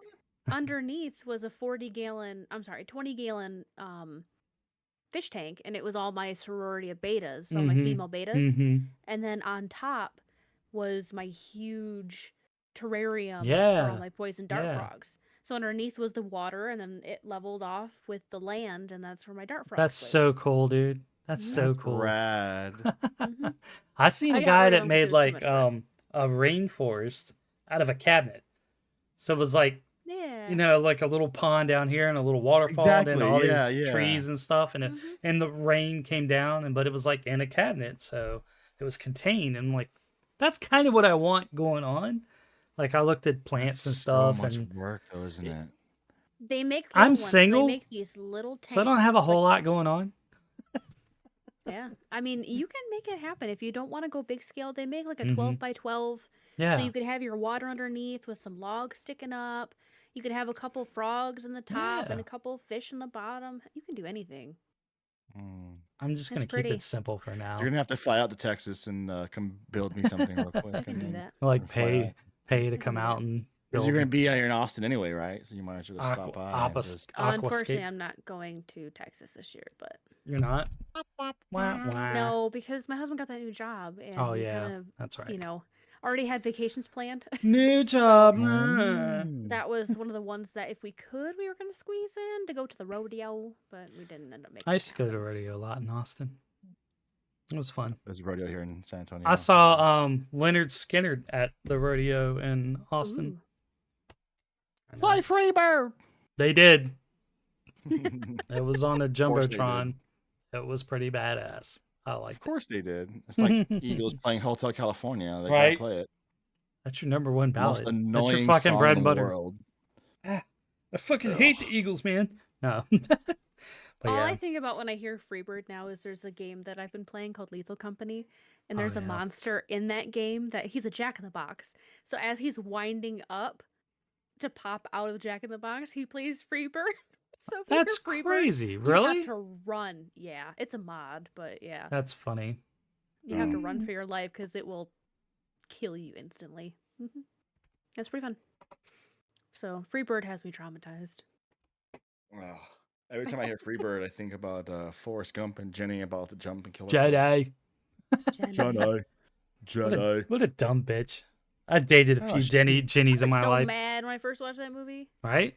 underneath was a 20 gallon fish tank, and it was all my sorority of betas, so my female betas. Mhm. And then on top was my huge terrarium for Yeah. all my poison dart Yeah. frogs. So underneath was the water, and then it leveled off with the land, and that's where my dart frogs That's live. so cool, dude. That's Mhm. so That's cool. rad. Mhm. I seen I a got guy rid of that them 'cause made it was too like much work. a rainforest out of a cabinet. So it was like, Yeah. like a little pond down here and a little waterfall and then Exactly. all Yeah. these Yeah. trees and stuff and Mhm. and the rain came down but it was like in a cabinet, so it was contained. And I'm like, that's kind of what I want going on. Like I looked at plants and That's stuff so much and work, though, isn't it? They make little I'm ones. single, They make these little tanks. so I don't have a whole like, lot going on. yeah. I mean, you can make it happen if you don't want to go big scale. They make like a Mhm. 12 by 12. So Yeah. you could have your water underneath with some logs sticking up. You could have a couple frogs in the top and Yeah. a couple fish in the bottom. You can do anything. Mm. I'm just It's gonna keep pretty. it simple for now. You're gonna have to fly out to Texas and come build me something real quick. I can do that. Like FYI. pay to I come can do out that. and Because you're build gonna be here in Austin anyway, right? So you might as well just stop by and just. Unfortunately, aquascape. I'm not going to Texas this year, but You're not? Wah, wah. no, because my husband got that new job, and Oh we yeah, kind of, that's right. already had vacations planned. New job. That was one of the ones that if we could, we were going to squeeze in to go to the rodeo, but we didn't end up making I used to it go to happen. rodeo a lot in Austin. It was fun. There's a rodeo here in San Antonio. I saw Leonard Skinner at the rodeo in Austin. Ooh. I know. Freebird. They did. It was on a course they jumbotron. It was pretty badass. I Of liked course they did. It's like Eagles playing Hotel California. They Right. gotta play it. it. That's your number one The most ballad. That's your annoying fucking song bread in and the butter. world. I fucking hate the Ugh. Eagles, man. No. But All yeah. I think about when I hear Freebird now is there's a game that I've been playing called Lethal Company, and there's a yeah. monster in that game that he's a Jack in the Box. So as he's winding up to pop out of the Jack in the Box, he plays Freebird. So if That's you're Freebird, crazy. you Really? have to run. Yeah, it's a mod, but yeah, That's funny. you have to run for your life because it will kill you instantly. That's pretty fun. So Freebird has me traumatized. Oh, every time I hear Freebird, I think about Forrest Gump and Jenny about to jump and kill Jedi. Jedi. Jedi. What a dumb bitch. I dated a Oh, few she- Jennies I in was my so life. mad when I first watched that movie. Right?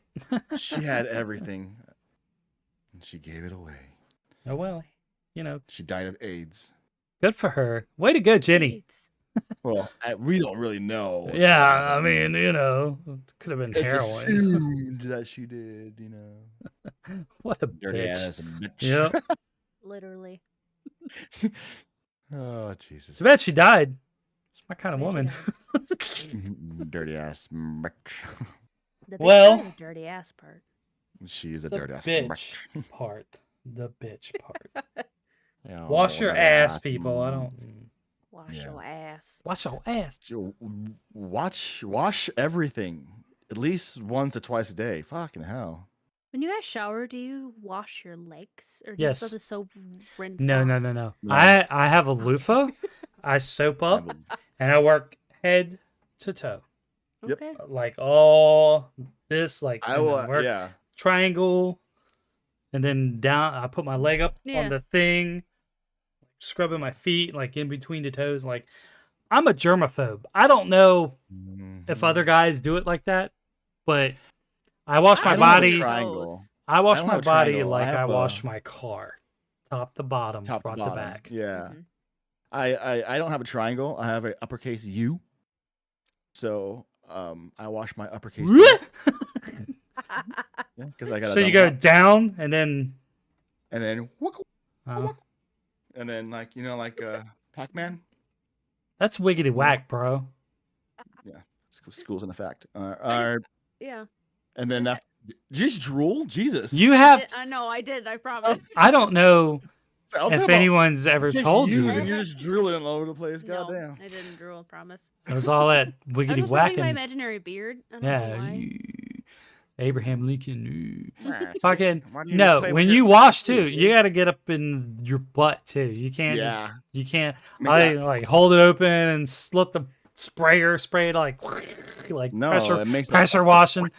She had everything, and she gave it away. Oh well. She died of AIDS. Good for her. Way to go, Jenny. It's- Well, we don't really know. Yeah, I mean, could have been It's heroin. assumed that she did. What a Dirty bitch. ass bitch. Yep. Literally. Oh Jesus. Too bad she died. She's my kind of Too bad she woman. Dirty ass bitch. The bitch Well- part or the dirty ass part. She is a The dirty ass bitch part. The bitch part. Yeah, Wash your dirty ass, people. I don't. Wash Yeah. your ass. Wash your ass. Wash everything at least once or twice a day. Fucking hell. When you guys shower, do you wash your legs or do Yes. you still have the soap rinse No, off? no. No. I have a loofah. I soap up and I work head to toe. Yep. Okay. Like all this, like I and then will. work Yeah. triangle, and then down. I put my leg up Yeah. on the thing, scrubbing my feet, like in between the toes. Like I'm a germaphobe. I don't know if other guys do it like that, but I wash my I don't have a body. triangle. I wash I don't my have a body triangle. like I I have wash a- my car, top to bottom, top to front to bottom. back. Yeah. Mhm. I don't have a triangle. I have an uppercase U. So I wash my uppercase U. Yeah, because I got. So you go down and then. and then Oh, and then like Pac-Man. that's wiggity whack, bro. School's in effect. Yeah. And then after, just drool, Jesus. You have. I know, I did, I promise. I don't know I'll tell if about anyone's ever uppercase told U's you. and you're just drooling all over the place. No, Goddamn. I didn't drool, I promise. It was all that I wiggity was looking at my whacking. imaginary beard. I don't know Yeah, why. Abraham Lincoln. Right. Fucking Why do you no. play with When your you wash feet, too, dude? you got to get up in your butt too. You can't Yeah. just. You can't. Makes I that- like hold it open and let the sprayer spray it like No, pressure it makes pressure washing.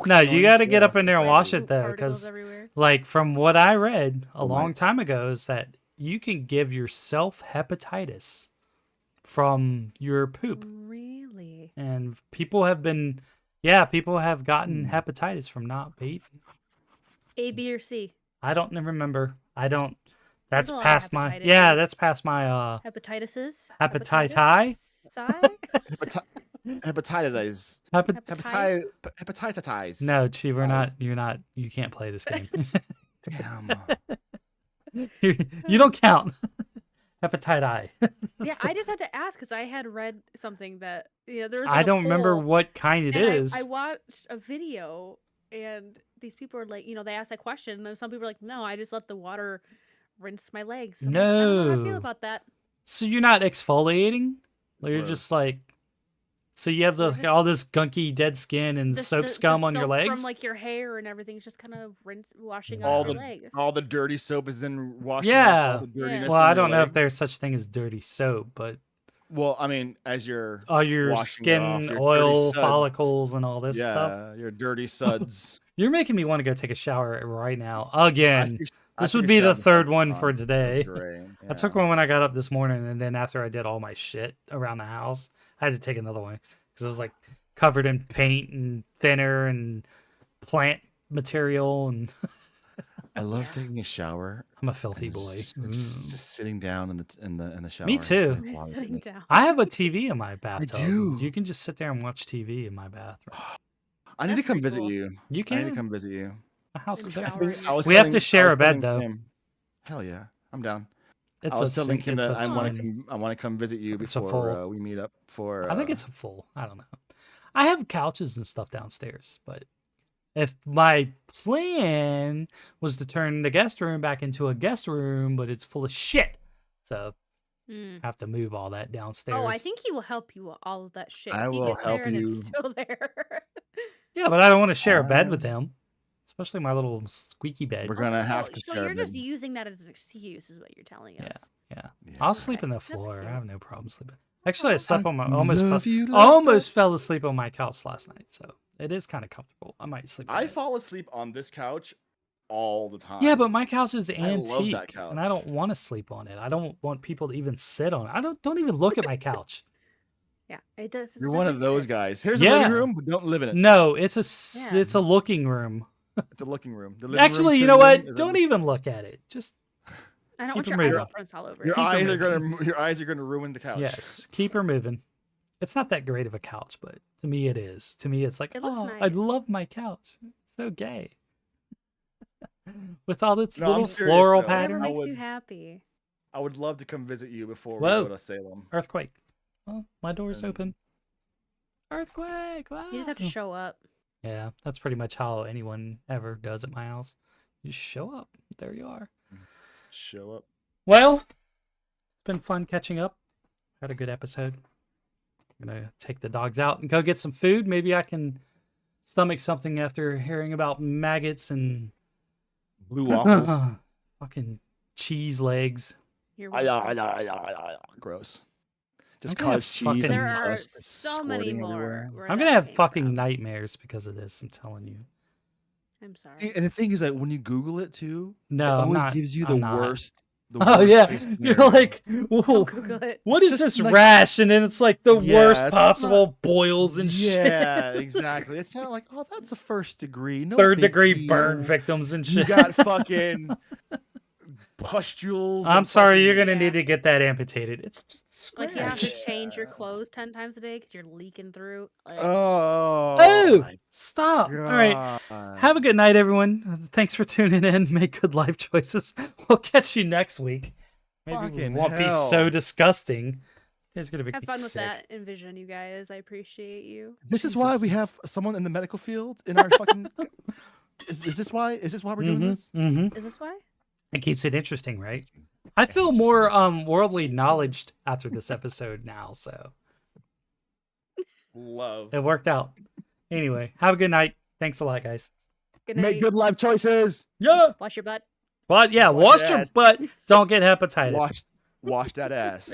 No, you got to get up in yes. there and Spray wash poop it though, particles because everywhere. like from what I read a Oh, long nice. time ago is that you can give yourself hepatitis from your poop, Really? and people have gotten hepatitis from not bathing. A, B, or C? I don't remember. I don't. That's a lot of past my. Yeah, hepatitises. that's past my. Hepatitises? Hepatitis? Hepatitis. Hepat- Hepatitis. no, Chi, we're not. You're not. You can't play this game. Damn. you don't count. Hepatitis. Yeah, I just had to ask because I had read something that there was. I Like, don't remember poll, what kind it and is. I watched a video, and these people are like, they asked that question, and some people are like, "No, I just let the water rinse my legs." I'm like, I don't know how I feel No. about that. So you're not exfoliating? You're just Gross. like. So you have Or all this gunky dead skin and soap The scum on your soap legs? from like your hair and everything. It's just kind of washing all off the your legs. all the dirty soap is then washing Yeah. off all the dirtiness. Well, on I your don't know if legs. there's such thing as dirty soap, but Well, I mean, as you're all your washing it off, skin, your dirty oil, suds. follicles, and all this stuff. Yeah, your dirty suds. You're making me want to go take a shower right now. Again. I This took would a be the shower third before one the for pond. It was today. great. I took Yeah. one when I got up this morning, and then after I did all my shit around the house, I had to take another one because it was like covered in paint and thinner and plant material, and I love taking a shower. I'm a filthy and boy. Just sitting down in the shower. Me and just too. letting Just water sitting hit me. down. I have a TV in my bathtub. do. You can just sit there and watch TV in my bathroom. I need to That's come pretty visit cool. you. You I need to can. come visit you. My house And is shower open. in your was We have telling- to share I was a bed, telling though. Kim- Hell yeah, I'm down. It's I was a telling sing- Kim it's that a I want twin. to come visit you It's a before full. we meet up for. I think it's a full. I don't know. I have couches and stuff downstairs, but if my plan was to turn the guest room back into a guest room, but it's full of shit, so Mm. I have to move all that downstairs. Oh, I think he will help you with all of that shit. I if he will gets there help and you. it's still there. Yeah, but I don't want to share a bed with him. especially my little squeaky bed. We're gonna so, have to so share you're a just bed. using that as an excuse, is what you're telling Yeah. us. Yeah, Yeah. I'll sleep Okay, on the that's floor. I cute. have no problem sleeping. Actually, I slept on my love almost fell asleep on my couch last night, so it is kind of comfortable. I might sleep. On I it. fall asleep on this couch all the time. Yeah, but my couch is love that antique, and I couch. don't want to sleep on it. I don't want people to even sit on it. I don't even look at my couch. Yeah, it does. You're one of those guys. Here's a Yeah. living room, but don't live in it. No, it's Yeah. a looking room. It's a looking room. The living Actually, room, you know sitting room what? is a Don't even look at it. Just I don't keep want her your moving. eyebrow prints all over Your it. Keep eyes them are gonna ruin the couch. yes, keep her moving. It's not that great of a couch, but to me it is. To me, it's like, It looks oh, I nice. love my couch. It's so gay. With all its No, I'm little serious, floral though. Whatever patterns. makes you would- happy. I would love to come visit you before Whoa. we go to Salem. Earthquake. Well, my door's Um, open. Earthquake. Wow. You just have to show up. Yeah, that's pretty much how anyone ever does at my house. You just show up. There you are. Show up. Well, it's been fun catching up. Had a good episode. I'm gonna take the dogs out and go get some food. Maybe I can stomach something after hearing about maggots and Blue waffles. fucking cheese legs. You're Ay, welcome. ay, ay, ay, ay, ay. Gross. Just I'm gonna have cottage cheese fucking- and There are pus is so many squirting more. everywhere. where I'm that gonna have came fucking from. nightmares because of this. I'm telling you. I'm sorry. And the thing is that when you Google it too, No, it I'm always not. gives you the I'm not. worst. The Oh worst yeah, case you're scenario. like, whoa, Don't Google it. what is Just this like- rash? And then it's like the Yeah, worst it's possible boils and yeah, shit. exactly. It's not like, oh, that's a first degree, no Third big degree burn deal. victims and You shit. got fucking pustules. I'm and sorry, fucking- you're gonna Yeah. need to get that amputated. It's just Like you have to scratch. change your clothes 10 times a day because you're leaking through. Ugh. Oh, Oh, stop. my All right. God. Have a good night, everyone. Thanks for tuning in. Make good life choices. We'll catch you next week. Maybe we Fucking won't be hell. so disgusting. You guys are gonna make Have me fun with sick. that envision, you guys. I appreciate you. This is why Jesus. we have someone in the medical field in our fucking. Is this why? Is this why we're doing this? Mm-hmm. Is this why? It keeps it interesting, right? I feel more worldly knowledge after this episode now, so Love. it worked out. Anyway, have a good night. Thanks a lot, guys. Good night. Make good life choices. Yeah. Wash your butt. Well, yeah, Wash wash your your ass. butt. Don't get hepatitis. Wash that ass.